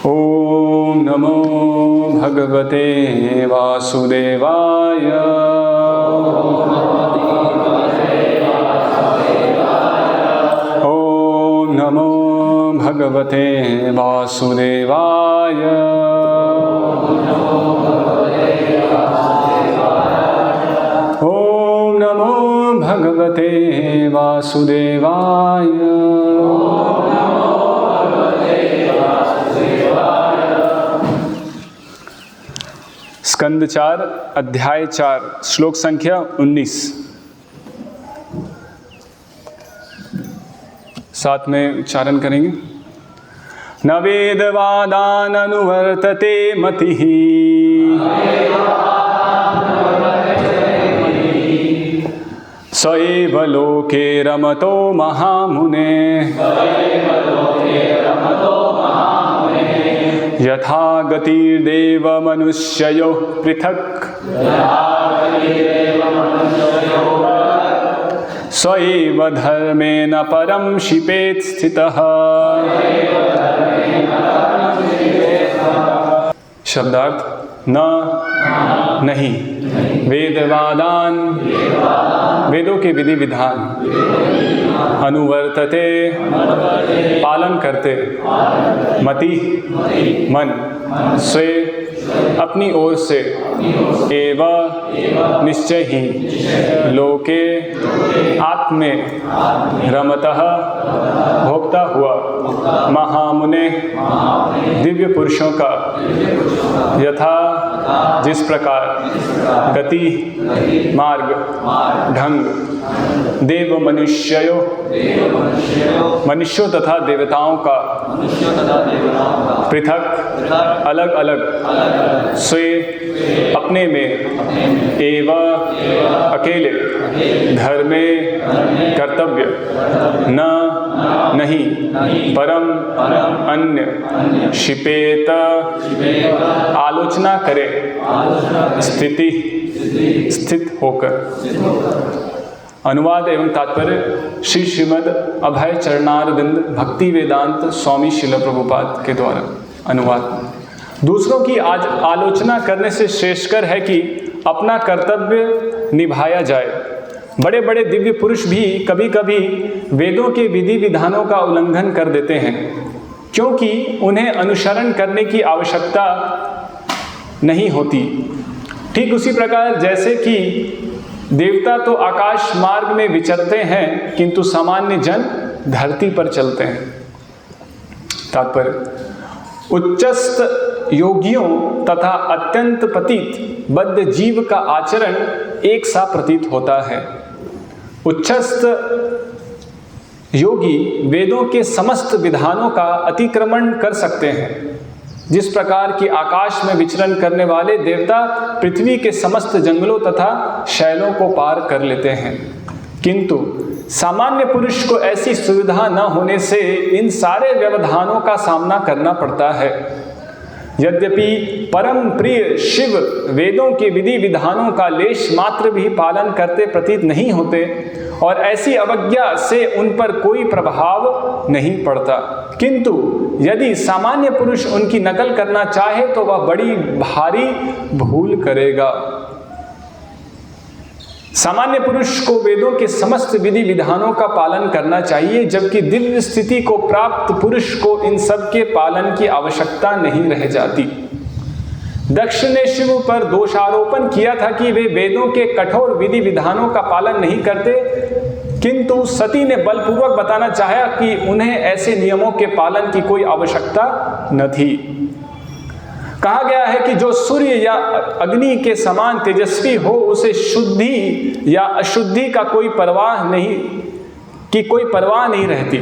ओम नमो भगवते वासुदेवाय। ओम नमो भगवते वासुदेवाय। ओम नमो भगवते वासुदेवाय। स्कंद 4 अध्याय 4 श्लोक संख्या 19। साथ में उच्चारण करेंगे। न वेदवादान अनुवर्तते मतिः स एव लोके रमतो महामुने। यथा गतिर्देव मनुष्ययोः पृथक् स एव धर्मेण परं शिपेत् स्थितः। शब्दार्थ न नहीं, वेदवादान वेदों के विधि विधान, अनुवर्तते पालन करते, मति मन, स्वे अपनी ओर से, एवं निश्चय ही, लोके आत्मे रमतः भोगता हुआ, महामुने दिव्य पुरुषों का, यथा जिस प्रकार, गति मार्ग ढंग, देव मनुष्यों मनुष्यों तथा देवताओं का, पृथक अलग अलग, स्वे अपने में, एवं अकेले, धर्मे कर्तव्य, न नहीं, परम अन्य, शिपेत आलोचना करे, स्थिति स्थित होकर। अनुवाद एवं तात्पर्य श्री श्रीमद् अभय चरणारविंद भक्ति वेदांत स्वामी शिल प्रभुपाद के द्वारा अनुवाद। दूसरों की आज आलोचना करने से श्रेष्ठकर है कि अपना कर्तव्य निभाया जाए। बड़े बड़े दिव्य पुरुष भी कभी कभी वेदों के विधि विधानों का उल्लंघन कर देते हैं, क्योंकि उन्हें अनुसरण करने की आवश्यकता नहीं होती। ठीक उसी प्रकार जैसे कि देवता तो आकाश मार्ग में विचरते हैं, किंतु सामान्य जन धरती पर चलते हैं। तात्पर्य, उच्चस्थ योगियों तथा अत्यंत पतित बद्ध जीव का आचरण एक सा प्रतीत होता है। उच्चस्थ योगी वेदों के समस्त विधानों का अतिक्रमण कर सकते हैं, जिस प्रकार की आकाश में विचरण करने वाले देवता पृथ्वी के समस्त जंगलों तथा शैलों को पार कर लेते हैं। किंतु सामान्य पुरुष को ऐसी सुविधा न होने से इन सारे व्यवधानों का सामना करना पड़ता है। यद्यपि परम प्रिय शिव वेदों के विधि विधानों का लेश मात्र भी पालन करते प्रतीत नहीं होते और ऐसी अवज्ञा से उन पर कोई प्रभाव नहीं पड़ता, किंतु यदि सामान्य पुरुष उनकी नकल करना चाहे तो वह बड़ी भारी भूल करेगा। सामान्य पुरुष को वेदों के समस्त विधि विधानों का पालन करना चाहिए, जबकि दिव्य स्थिति को प्राप्त पुरुष को इन सब के पालन की आवश्यकता नहीं रह जाती। दक्ष ने शिव पर दोषारोपण किया था कि वे वेदों के कठोर विधि विधानों का पालन नहीं करते, किंतु सती ने बलपूर्वक बताना चाहा कि उन्हें ऐसे नियमों के पालन की कोई आवश्यकता न थी। कहा गया है कि जो सूर्य या अग्नि के समान तेजस्वी हो, उसे शुद्धि या अशुद्धि का कोई परवाह नहीं रहती।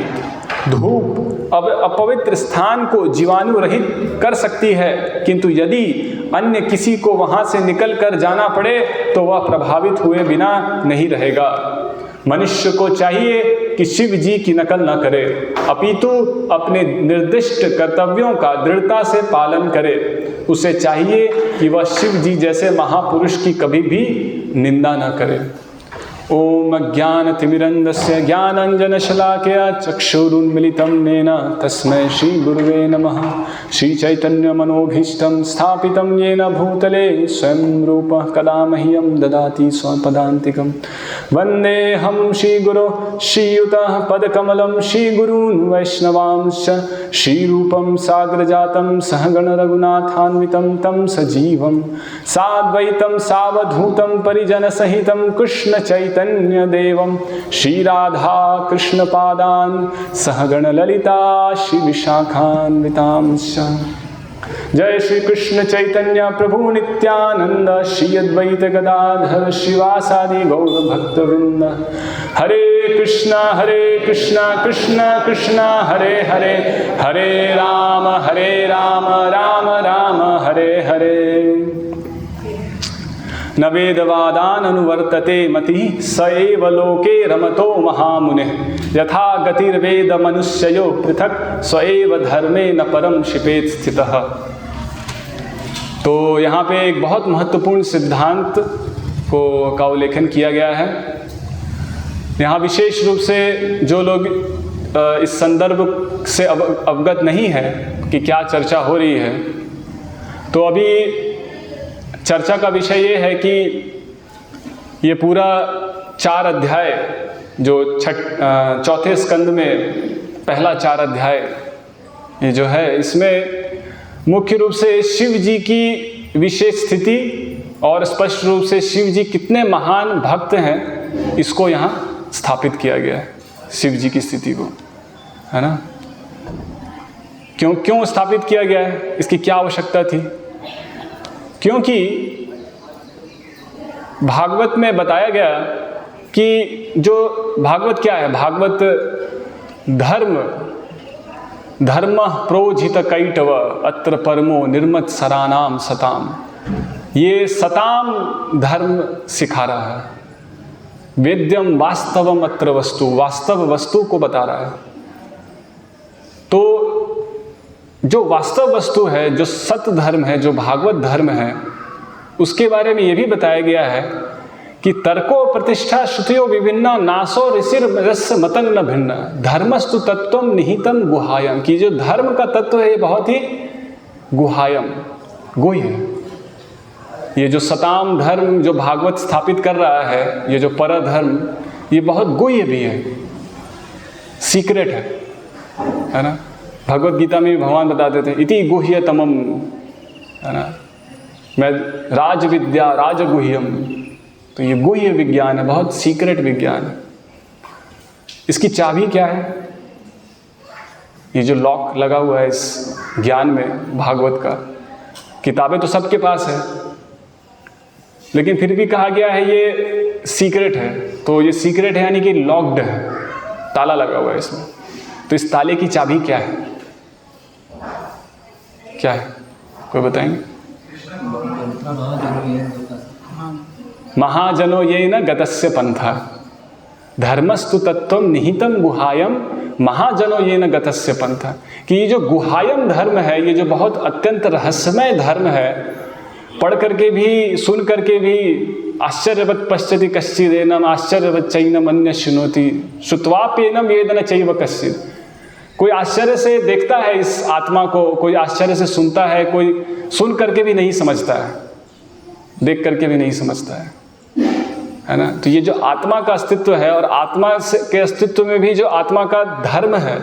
धूप अपवित्र स्थान को जीवाणु रहित कर सकती है, किंतु यदि अन्य किसी को वहां से निकल कर जाना पड़े तो वह प्रभावित हुए बिना नहीं रहेगा। मनुष्य को चाहिए कि शिव जी की नकल न करे, अपितु अपने निर्दिष्ट कर्तव्यों का दृढ़ता से पालन करे। उसे चाहिए कि वह शिव जी जैसे महापुरुष की कभी भी निंदा न करे। ओम ज्ञानतिमिरन्धस्य ज्ञानाञ्जनशलाकया चक्षुरुन्मिलितं येन तस्मै श्रीगुरुवे नमः। श्रीचैतन्यमनोभीष्टं स्थापितं येन भूतले स्वयं रूपः कदा मह्यं ददाति स्वपदान्तिकं। वन्देऽहं श्रीगुरो श्रीयुतः पदकमलं श्रीगुरून् वैष्णवांश्च श्रीरूपं साग्रजातं सहगण रघुनाथान्वितं तं सजीवं साद्वैतं सावधूतं परिजनसहितं कृष्णचैतन्यदेवं श्रीराधा कृष्णपादान् सहगण ललिता श्रीविशाखान्वितांश्च। जय श्री कृष्ण चैतन्य प्रभु नित्यानंद श्री अद्वैत गदाधर श्रीवासादि गौर भक्तवृंद। हरे कृष्णा कृष्णा कृष्णा हरे हरे, हरे राम राम राम हरे हरे। न वेदवादान अनुवर्तते मति स एव लोके रमतो महामुने। यथा गतिर्वेद मनुष्यो पृथक स एव धर्मे न परम शिपेत स्थितः। तो यहाँ पे एक बहुत महत्वपूर्ण सिद्धांत का उल्लेखन किया गया है। यहाँ विशेष रूप से जो लोग इस संदर्भ से अवगत नहीं है कि क्या चर्चा हो रही है, तो अभी चर्चा का विषय ये है कि ये पूरा 4 अध्याय जो चौथे स्कंद में पहला 4 अध्याय ये जो है, इसमें मुख्य रूप से शिव जी की विशेष स्थिति और स्पष्ट रूप से शिव जी कितने महान भक्त हैं, इसको यहाँ स्थापित किया गया है। शिव जी की स्थिति को, है ना, क्यों स्थापित किया गया है, इसकी क्या आवश्यकता थी? क्योंकि भागवत में बताया गया कि जो भागवत क्या है, भागवत धर्म प्रोजित कैटव अत्र परमो निर्मत सरानाम सताम। ये सताम धर्म सिखा रहा है। वेद्यम वास्तवम अत्र वस्तु, वास्तव वस्तु को बता रहा है। तो जो वास्तव वस्तु है, जो सत्य धर्म है, जो भागवत धर्म है, उसके बारे में ये भी बताया गया है कि तर्को प्रतिष्ठा श्रुतियो विभिन्ना नासो ऋषिर रस्य मतंग न भिन्न धर्मस्तु तत्वम निहितम गुहायम। कि जो धर्म का तत्व है ये बहुत ही गुहायम, गुह्य है। ये जो सताम धर्म जो भागवत स्थापित कर रहा है, ये जो पर धर्म, ये बहुत गुह्य भी है, सीक्रेट है ना। भगवत गीता में भगवान बताते थे इति गुह्यतमम, है ना, मैं राज विद्या राजगुह्यम। तो ये गुह्य विज्ञान है, बहुत सीक्रेट विज्ञान है। इसकी चाबी क्या है? ये जो लॉक लगा हुआ है इस ज्ञान में भागवत का, किताबें तो सबके पास है, लेकिन फिर भी कहा गया है ये सीक्रेट है। तो ये सीक्रेट है यानी कि लॉक्ड है, ताला लगा हुआ है इसमें। तो इस ताले की चाबी क्या है? क्या है, कोई बताएंगे? महाजनो ये न गतस्य पंथा धर्मस्तु तत्वम निहितम गुहायम महाजनो ये न गतस्य पंथा। कि ये जो गुहायम धर्म है, ये जो बहुत अत्यंत रहस्यमय धर्म है, पढ़ करके भी सुन करके भी आश्चर्यवत् पश्यति कश्चिदेनम आश्चर्यवत् चैनम अन्य शृणोति श्रुत्वाप्येनम वेदन चैव कश्चित्। कोई आश्चर्य से देखता है इस आत्मा को, कोई आश्चर्य से सुनता है, कोई सुन करके भी नहीं समझता है, देख करके भी नहीं समझता है ना। तो ये जो आत्मा का अस्तित्व है और आत्मा के अस्तित्व में भी जो आत्मा का धर्म है,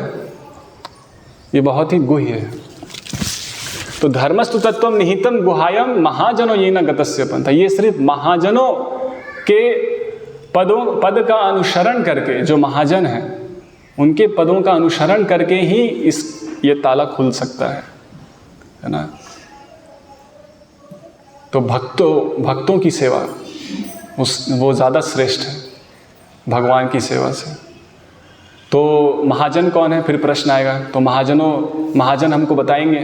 ये बहुत ही गुह्य है। तो धर्मस्तु तत्वम निहितम गुहायम महाजनो ये न गतस्य पंथा। ये सिर्फ महाजनों के पद का अनुसरण करके, जो महाजन है उनके पदों का अनुसरण करके ही ये ताला खुल सकता है ना। तो भक्तों की सेवा वो ज़्यादा श्रेष्ठ है भगवान की सेवा से। तो महाजन कौन है, फिर प्रश्न आएगा। तो महाजन हमको बताएंगे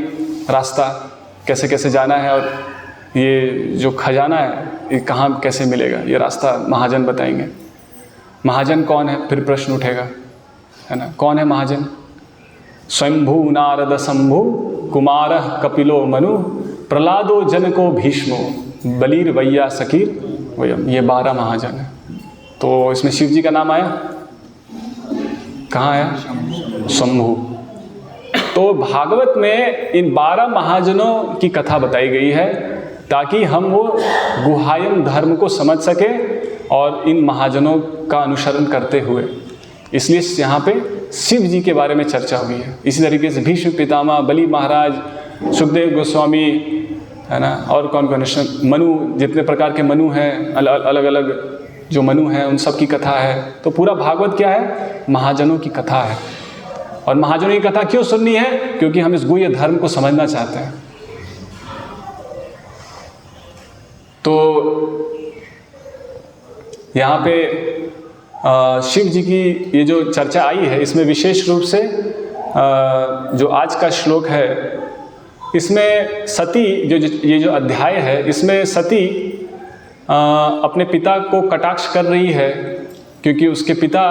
रास्ता कैसे कैसे जाना है, और ये जो खजाना है ये कहाँ कैसे मिलेगा, ये रास्ता महाजन बताएंगे। महाजन कौन है, फिर प्रश्न उठेगा, है ना। कौन है महाजन? स्वयंभू नारद शंभु कुमार कपिलो मनु प्रहलादो जनको भीष्मो बलीर वैया सकीर वयम। ये 12 महाजन है। तो इसमें शिव जी का नाम आया, कहाँ आया? शंभु। तो भागवत में इन 12 महाजनों की कथा बताई गई है ताकि हम वो गुहायम धर्म को समझ सके और इन महाजनों का अनुसरण करते हुए, इसलिए यहाँ पे शिव जी के बारे में चर्चा हुई है। इसी तरीके से भीष्म पितामह, बलि महाराज, सुखदेव गोस्वामी, है ना, और कौन कौन, मनु, जितने प्रकार के मनु हैं, अलग अलग जो मनु हैं उन सब की कथा है। तो पूरा भागवत क्या है? महाजनों की कथा है। और महाजनों की कथा क्यों सुननी है? क्योंकि हम इस गुह्य धर्म को समझना चाहते हैं। तो यहाँ पे शिव जी की ये जो चर्चा आई है, इसमें विशेष रूप से जो आज का श्लोक है, इसमें सती ये जो अध्याय है, इसमें सती अपने पिता को कटाक्ष कर रही है क्योंकि उसके पिता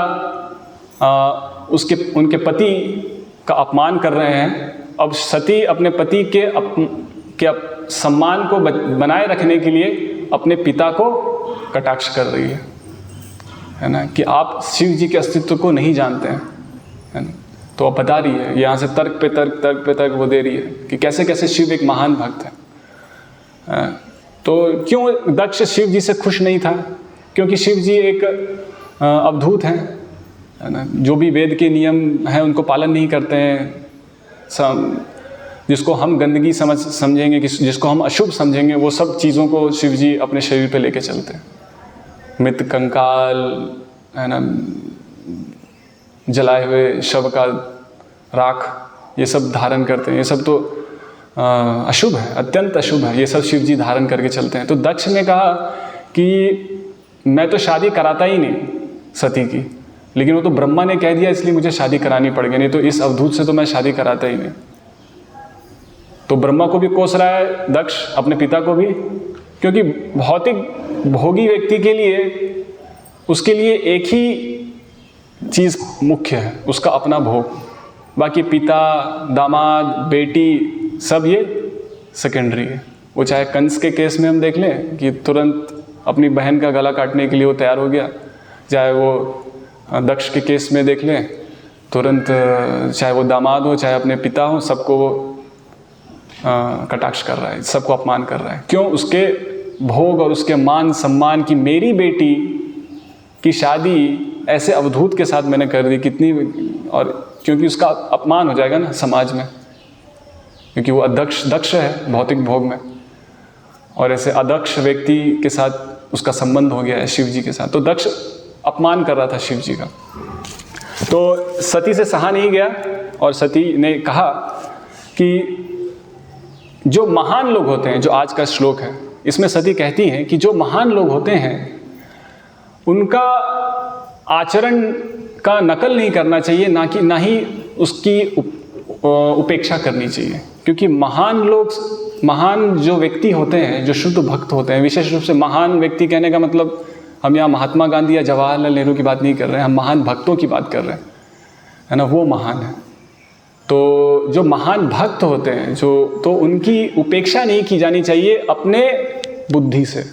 उनके पति का अपमान कर रहे हैं। अब सती अपने पति के सम्मान को बनाए रखने के लिए अपने पिता को कटाक्ष कर रही है ना, कि आप शिव जी के अस्तित्व को नहीं जानते हैं, है ना। तो अब बता रही है, यहाँ से तर्क पे तर्क वो दे रही है कि कैसे कैसे शिव एक महान भक्त है। तो क्यों दक्ष शिव जी से खुश नहीं था? क्योंकि शिव जी एक अवधूत हैं, है ना, जो भी वेद के नियम हैं उनको पालन नहीं करते हैं। जिसको हम गंदगी समझेंगे, जिसको हम अशुभ समझेंगे, वो सब चीज़ों को शिव जी अपने शरीर पे लेके चलते हैं। मृत कंकाल, है ना, जलाए हुए शव का राख, ये सब धारण करते हैं। ये सब तो अशुभ है, अत्यंत अशुभ है। ये सब शिव जी धारण करके चलते हैं। तो दक्ष ने कहा कि मैं तो शादी कराता ही नहीं सती की, लेकिन वो तो ब्रह्मा ने कह दिया इसलिए मुझे शादी करानी पड़ गई, नहीं तो इस अवधूत से तो मैं शादी कराता ही नहीं। तो ब्रह्मा को भी कोस रहा है दक्ष, अपने पिता को भी, क्योंकि भौतिक भोगी व्यक्ति के लिए, उसके लिए एक ही चीज़ मुख्य है, उसका अपना भोग। बाकी पिता, दामाद, बेटी, सब ये सेकेंडरी है। वो चाहे कंस के केस में हम देख लें कि तुरंत अपनी बहन का गला काटने के लिए वो तैयार हो गया, चाहे वो दक्ष के केस में देख लें, तुरंत, चाहे वो दामाद हो चाहे अपने पिता हो, सबको वो कटाक्ष कर रहा है, सबको अपमान कर रहा है। क्यों? उसके भोग और उसके मान सम्मान की, मेरी बेटी की शादी ऐसे अवधूत के साथ मैंने कर दी, कितनी, और क्योंकि उसका अपमान हो जाएगा ना समाज में, क्योंकि वो दक्ष है भौतिक भोग में, और ऐसे अदक्ष व्यक्ति के साथ उसका संबंध हो गया है शिव जी के साथ। तो दक्ष अपमान कर रहा था शिव जी का। तो सती से सहा नहीं गया और सती ने कहा कि जो महान लोग होते हैं, जो आज का श्लोक है इसमें सती कहती हैं कि जो महान लोग होते हैं उनका आचरण का नकल नहीं करना चाहिए, ना ही उसकी उपेक्षा करनी चाहिए। क्योंकि महान लोग, महान जो व्यक्ति होते हैं, जो शुद्ध भक्त होते हैं, विशेष रूप से महान व्यक्ति कहने का मतलब हम यहाँ महात्मा गांधी या जवाहरलाल नेहरू की बात नहीं कर रहे हैं, हम महान भक्तों की बात कर रहे हैं, है ना, वो महान है। तो जो महान भक्त होते हैं, तो उनकी उपेक्षा नहीं की जानी चाहिए अपने बुद्धि से,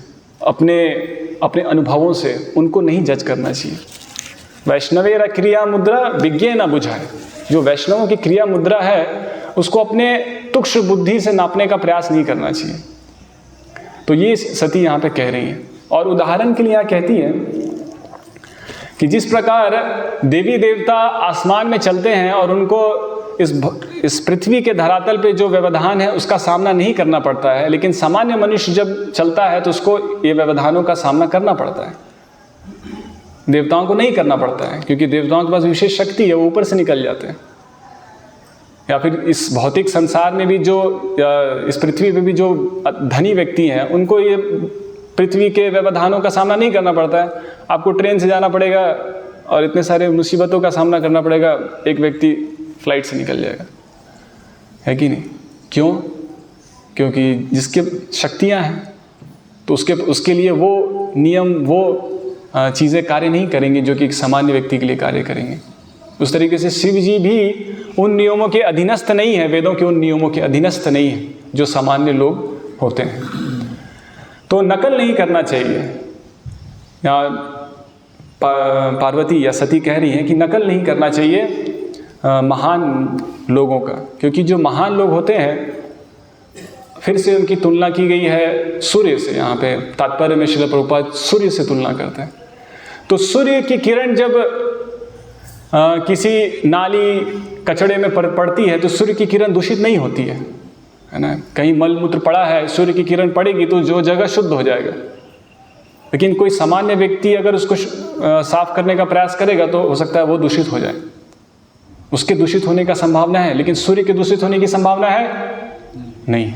अपने अनुभवों से, उनको नहीं जज करना चाहिए। वैष्णवेर क्रिया मुद्रा विज्ञे न बुझाए। जो वैष्णवों की क्रिया मुद्रा है उसको अपने तुक्ष बुद्धि से नापने का प्रयास नहीं करना चाहिए। तो ये सती यहाँ पे कह रही हैं। और उदाहरण के लिए यहाँ कहती है कि जिस प्रकार देवी देवता आसमान में चलते हैं और उनको इस पृथ्वी के धरातल पे जो व्यवधान है उसका सामना नहीं करना पड़ता है, लेकिन सामान्य मनुष्य जब चलता है तो उसको ये व्यवधानों का सामना करना पड़ता है। देवताओं को नहीं करना पड़ता है, क्योंकि देवताओं के पास विशेष शक्ति है, वो ऊपर से निकल जाते हैं। या फिर इस भौतिक संसार में भी जो, इस पृथ्वी पे भी जो धनी व्यक्ति हैं, उनको ये पृथ्वी के व्यवधानों का सामना नहीं करना पड़ता है। आपको ट्रेन से जाना पड़ेगा और इतने सारे मुसीबतों का सामना करना पड़ेगा, एक व्यक्ति फ्लाइट से निकल जाएगा, है कि नहीं? क्यों? क्योंकि जिसके शक्तियाँ हैं तो उसके लिए वो नियम, वो चीज़ें कार्य नहीं करेंगी जो कि एक सामान्य व्यक्ति के लिए कार्य करेंगे। उस तरीके से शिव जी भी उन नियमों के अधीनस्थ नहीं है, वेदों के उन नियमों के अधीनस्थ नहीं है जो सामान्य लोग होते हैं। तो नकल नहीं करना चाहिए। या पार्वती या सती कह रही हैं कि नकल नहीं करना चाहिए महान लोगों का, क्योंकि जो महान लोग होते हैं, फिर से उनकी तुलना की गई है सूर्य से। यहाँ पे तात्पर्य में श्रील प्रभुपाद सूर्य से तुलना करते हैं। तो सूर्य की किरण जब किसी नाली कचड़े में पड़ती है तो सूर्य की किरण दूषित नहीं होती है ना। कहीं मल मूत्र पड़ा है, सूर्य की किरण पड़ेगी तो जो जगह शुद्ध हो जाएगा। लेकिन कोई सामान्य व्यक्ति अगर उसको साफ करने का प्रयास करेगा तो हो सकता है वो दूषित हो जाए। उसके दूषित होने का संभावना है, लेकिन सूर्य के दूषित होने की संभावना है नहीं।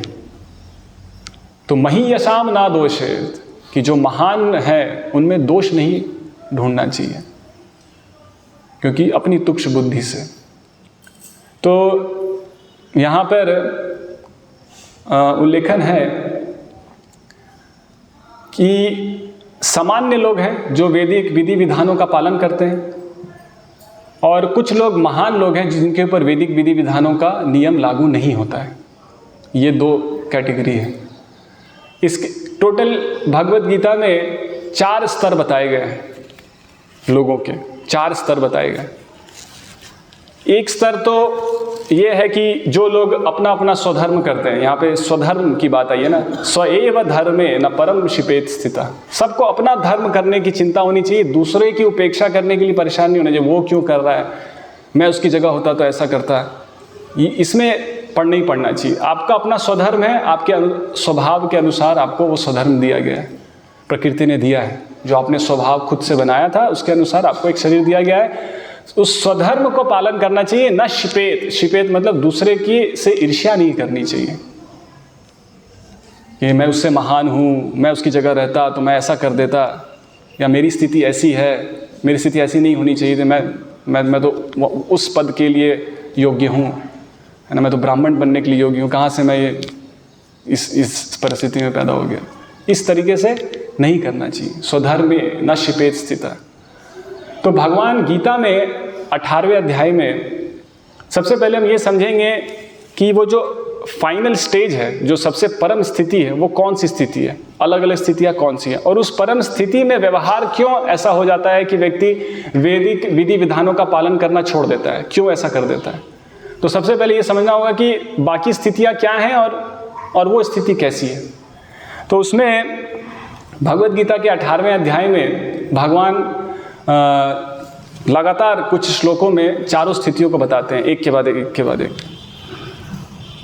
तो मही यशाम ना दोष है कि जो महान है उनमें दोष नहीं ढूंढना चाहिए, क्योंकि अपनी तुच्छ बुद्धि से। तो यहाँ पर उल्लेखन है कि सामान्य लोग हैं जो वैदिक विधि विधानों का पालन करते हैं, और कुछ लोग महान लोग हैं जिनके ऊपर वैदिक विधि विधानों का नियम लागू नहीं होता है। ये दो कैटेगरी है। इसके टोटल भगवत गीता में 4 स्तर बताए गए हैं लोगों के, 4 स्तर बताए गए। एक स्तर तो ये है कि जो लोग अपना अपना स्वधर्म करते हैं, यहाँ पे स्वधर्म की बात आई है ना, स्वएव धर्मे न परम शिपेत स्थिता। सबको अपना धर्म करने की चिंता होनी चाहिए, दूसरे की उपेक्षा करने के लिए परेशान नहीं होना चाहिए। वो क्यों कर रहा है, मैं उसकी जगह होता तो ऐसा करता। इसमें नहीं पढ़ना चाहिए। आपका अपना स्वधर्म है, आपके स्वभाव के अनुसार आपको वो स्वधर्म दिया गया है, प्रकृति ने दिया है। जो आपने स्वभाव खुद से बनाया था उसके अनुसार आपको एक शरीर दिया गया है। उस स्वधर्म को पालन करना चाहिए। न शिपेत, शिपेत मतलब दूसरे की से ईर्ष्या नहीं करनी चाहिए कि मैं उससे महान हूँ, मैं उसकी जगह रहता तो मैं ऐसा कर देता, या मेरी स्थिति ऐसी है, मेरी स्थिति ऐसी नहीं होनी चाहिए, मैं तो उस पद के लिए योग्य हूँ, है ना, मैं तो ब्राह्मण बनने के लिए योग्य हूँ, कहाँ से मैं ये इस परिस्थिति में पैदा हो गया। इस तरीके से नहीं करना चाहिए। स्वधर्मे न शिपेत स्थिता। तो भगवान गीता में 18वें अध्याय में सबसे पहले हम ये समझेंगे कि वो जो फाइनल स्टेज है, जो सबसे परम स्थिति है, वो कौन सी स्थिति है, अलग अलग स्थितियाँ कौन सी हैं, और उस परम स्थिति में व्यवहार क्यों ऐसा हो जाता है कि व्यक्ति वैदिक विधि विधानों का पालन करना छोड़ देता है, क्यों ऐसा कर देता है। तो सबसे पहले ये समझना होगा कि बाकी स्थितियाँ क्या हैं और वो स्थिति कैसी है। तो उसमें भगवत गीता के 18वें अध्याय में भगवान लगातार कुछ श्लोकों में चारों स्थितियों को बताते हैं, एक के बाद एक, एक के बाद एक।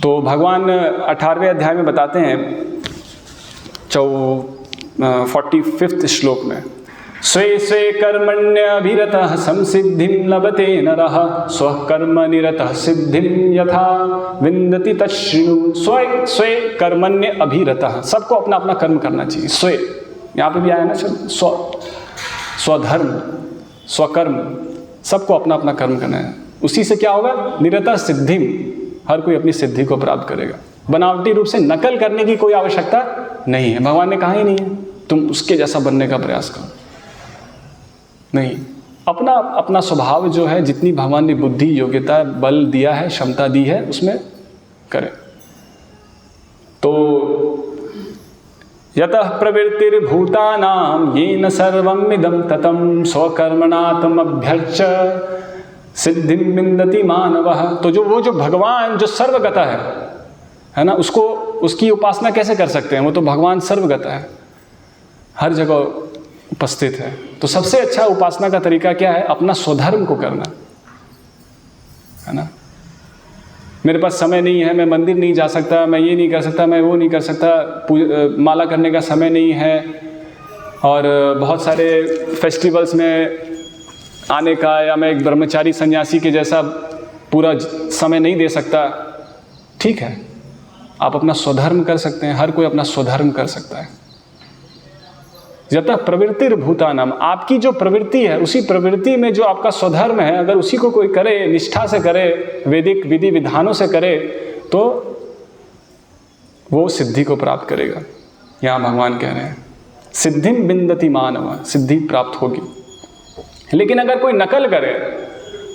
तो भगवान 18वें अध्याय में बताते हैं 45वें श्लोक में, स्वे स्वे कर्मण्यभिरतः संसिद्धिं लभते नरः स्वकर्म निरतः सिद्धिं यथा विन्दति तच्छृणु। स्वे स्वे कर्मण्य अभिरतः, सबको अपना अपना कर्म करना चाहिए। स्वे यहाँ पे भी आया ना शब्द, स्वधर्म, स्वकर्म, सबको अपना अपना कर्म करना है। उसी से क्या होगा, निरतः सिद्धिं, हर कोई अपनी सिद्धि को प्राप्त करेगा। बनावटी रूप से नकल करने की कोई आवश्यकता नहीं है। भगवान ने कहा ही नहीं है तुम उसके जैसा बनने का प्रयास करो, नहीं। अपना अपना स्वभाव जो है, जितनी भगवान ने बुद्धि, योग्यता, बल दिया है, क्षमता दी है, उसमें करें। तो यतः प्रवृत्तिर्भूतानां येन सर्वमिदं ततं स्वकर्मणातमभ्यर्च्य सिद्धिं विन्दति मानवः। तो जो भगवान जो सर्वगता है ना, उसको उसकी उपासना कैसे कर सकते हैं। वो तो भगवान सर्वगता है, हर जगह उपस्थित है। तो सबसे अच्छा उपासना का तरीका क्या है, अपना स्वधर्म को करना, है ना। मेरे पास समय नहीं है, मैं मंदिर नहीं जा सकता, मैं ये नहीं कर सकता, मैं वो नहीं कर सकता, माला करने का समय नहीं है, और बहुत सारे फेस्टिवल्स में आने का, या मैं एक ब्रह्मचारी सन्यासी के जैसा पूरा समय नहीं दे सकता। ठीक है, आप अपना स्वधर्म कर सकते हैं, हर कोई अपना स्वधर्म कर सकता है। यतः प्रवृत्तिर्भूतानां, आपकी जो प्रवृत्ति है, उसी प्रवृत्ति में जो आपका स्वधर्म है, अगर उसी को कोई करे, निष्ठा से करे, वैदिक विधि विधानों से करे, तो वो सिद्धि को प्राप्त करेगा। यहाँ भगवान कह रहे हैं सिद्धिं विन्दति मानव, सिद्धि प्राप्त होगी। लेकिन अगर कोई नकल करे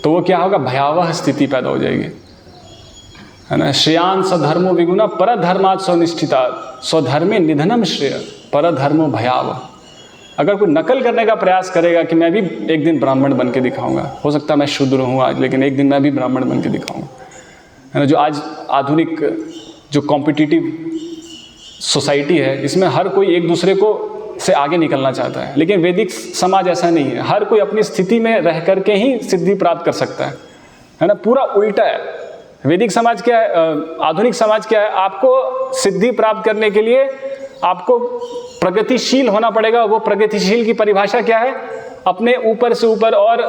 तो वो क्या होगा, भयावह स्थिति पैदा हो जाएगी, है ना। श्रेयान स्वधर्मो विगुणा परधर्मात् स्वनिष्ठितात्, स्वधर्मे निधनम श्रेय परधर्मो भयावह। अगर कोई नकल करने का प्रयास करेगा कि मैं भी एक दिन ब्राह्मण बन के दिखाऊंगा, हो सकता है मैं शूद्र हूँ आज, लेकिन एक दिन मैं भी ब्राह्मण बन के दिखाऊंगा, है ना। जो आज आधुनिक जो कॉम्पिटिटिव सोसाइटी है, इसमें हर कोई एक दूसरे को से आगे निकलना चाहता है, लेकिन वैदिक समाज ऐसा नहीं है। हर कोई अपनी स्थिति में रह करके ही सिद्धि प्राप्त कर सकता है ना। पूरा उल्टा है। वैदिक समाज क्या है, आधुनिक समाज क्या है, आपको सिद्धि प्राप्त करने के लिए आपको प्रगतिशील होना पड़ेगा। वो प्रगतिशील की परिभाषा क्या है, अपने ऊपर से ऊपर और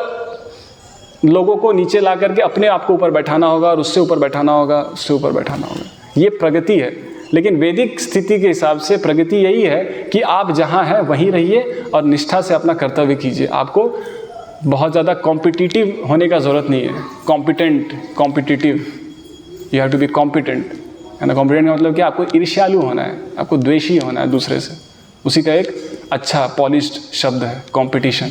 लोगों को नीचे ला करके अपने आप को ऊपर बैठाना होगा, और उससे ऊपर बैठाना होगा, उससे ऊपर बैठाना होगा। ये प्रगति है। लेकिन वैदिक स्थिति के हिसाब से प्रगति यही है कि आप जहाँ हैं वहीं रहिए और निष्ठा से अपना कर्तव्य कीजिए। आपको बहुत ज़्यादा कॉम्पिटिटिव होने का ज़रूरत नहीं है। Competitive, you have to be competent, है ना। कॉम्पिटेंट का मतलब क्या, आपको ईर्ष्यालु होना है, आपको द्वेषी होना है दूसरे से। उसी का एक अच्छा पॉलिश्ड शब्द है कॉम्पिटिशन,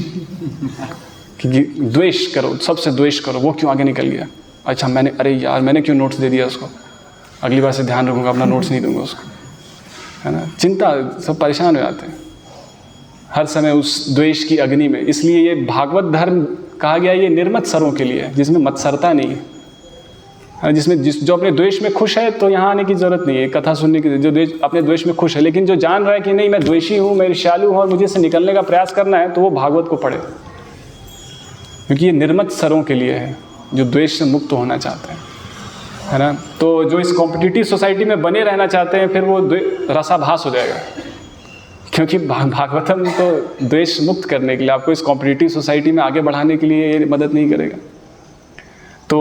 कि द्वेष करो, सबसे द्वेष करो। वो क्यों आगे निकल गया, अच्छा मैंने, अरे यार मैंने क्यों नोट्स दे दिया उसको, अगली बार से ध्यान रखूँगा, अपना नोट्स नहीं दूंगा उसको, है ना। चिंता, सब परेशान हो जाते हैं हर समय उस द्वेष की अग्नि में। इसलिए ये भागवत धर्म कहा गया, ये निर्मत सरों के लिए है, जिसमें मत्सरता नहीं है, जिसमें जो अपने द्वेष में खुश है तो यहाँ आने की जरूरत नहीं है कथा सुनने की। जो अपने द्वेष में खुश है, लेकिन जो जान रहा है कि नहीं मैं द्वेषी हूँ, मैं ईर्ष्यालु हूँ और मुझे इससे निकलने का प्रयास करना है, तो वो भागवत को पढ़े, क्योंकि ये निर्मत सरों के लिए है जो द्वेष से मुक्त होना चाहते हैं, है ना। तो जो इस कॉम्पिटिटिव सोसाइटी में बने रहना चाहते हैं, फिर वो रसाभास हो जाएगा, क्योंकि भागवतम तो द्वेष मुक्त करने के लिए, आपको इस कॉम्पिटिटिव सोसाइटी में आगे बढ़ाने के लिए ये मदद नहीं करेगा। तो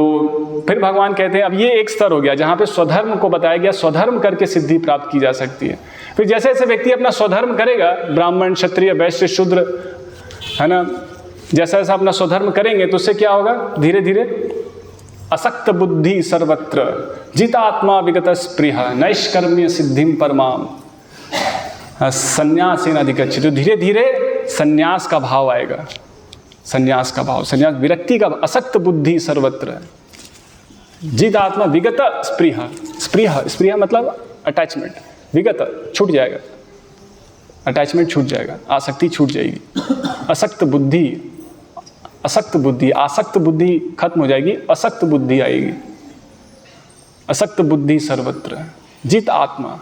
फिर भगवान कहते हैं, अब ये एक स्तर हो गया जहाँ पे स्वधर्म को बताया गया, स्वधर्म करके सिद्धि प्राप्त की जा सकती है। फिर जैसे जैसे व्यक्ति अपना स्वधर्म करेगा, ब्राह्मण, क्षत्रिय, वैश्य, शूद्र, है ना, जैसा जैसा अपना स्वधर्म करेंगे तो उससे क्या होगा, धीरे धीरे असक्त बुद्धि सर्वत्र जितात्मा विगत स्पृह नैष्कर्म्य सिद्धिम परमाम संन्यासेन अधिगच्छति। तो धीरे धीरे संन्यास का भाव आएगा, संन्यास का भाव, संन्यास विरक्ति का, असक्त बुद्धि सर्वत्र जित आत्मा विगत स्पृह, स्पृह मतलब अटैचमेंट, विगत छूट जाएगा, अटैचमेंट छूट जाएगा, आसक्ति छूट जाएगी। असक्त बुद्धि, आसक्त बुद्धि खत्म हो जाएगी, असक्त बुद्धि आएगी। असक्त बुद्धि सर्वत्र जित आत्मा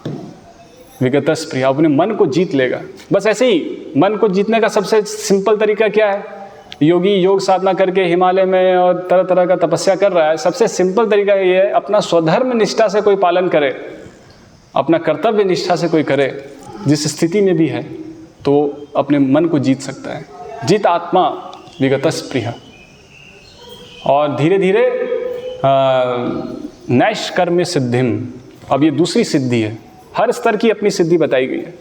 विगत स्पृह, अपने मन को जीत लेगा। बस ऐसे ही मन को जीतने का सबसे सिंपल तरीका क्या है, योगी योग साधना करके हिमालय में और तरह तरह का तपस्या कर रहा है, सबसे सिंपल तरीका ये है, अपना स्वधर्म निष्ठा से कोई पालन करे, अपना कर्तव्य निष्ठा से कोई करे, जिस स्थिति में भी है, तो अपने मन को जीत सकता है। जित आत्मा विगत स्पृह। और धीरे धीरे नैष्कर्म्य सिद्धिम, अब ये दूसरी सिद्धि है। हर स्तर की अपनी सिद्धि बताई गई है।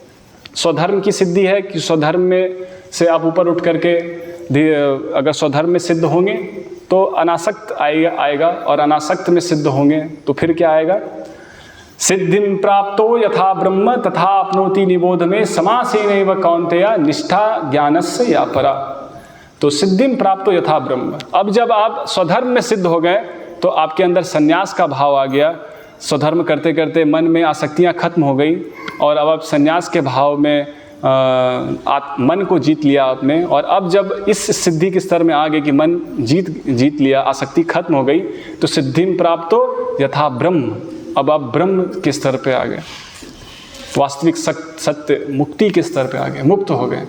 स्वधर्म की सिद्धि है कि स्वधर्म में से आप ऊपर उठ करके अगर स्वधर्म में सिद्ध होंगे तो अनासक्त आएगा, और अनासक्त में सिद्ध होंगे तो फिर क्या आएगा, सिद्धिं प्राप्तो यथा ब्रह्म तथा आपनोति निबोध में समासेनैव कौन्तेय निष्ठा ज्ञानस्य या परा। तो सिद्धिं प्राप्तो यथा ब्रह्म, अब जब आप स्वधर्म में सिद्ध हो गए तो आपके अंदर संन्यास का भाव आ गया। स्वधर्म करते करते मन में आसक्तियाँ खत्म हो गई, और अब आप संन्यास के भाव में मन को जीत लिया आपने। और अब जब इस सिद्धि के स्तर में आ गए कि मन जीत लिया, आसक्ति खत्म हो गई, तो सिद्धिं प्राप्तो यथा ब्रह्म, अब आप ब्रह्म के स्तर पे आ गए, वास्तविक सत्य मुक्ति के स्तर पे आ गए, मुक्त हो गए।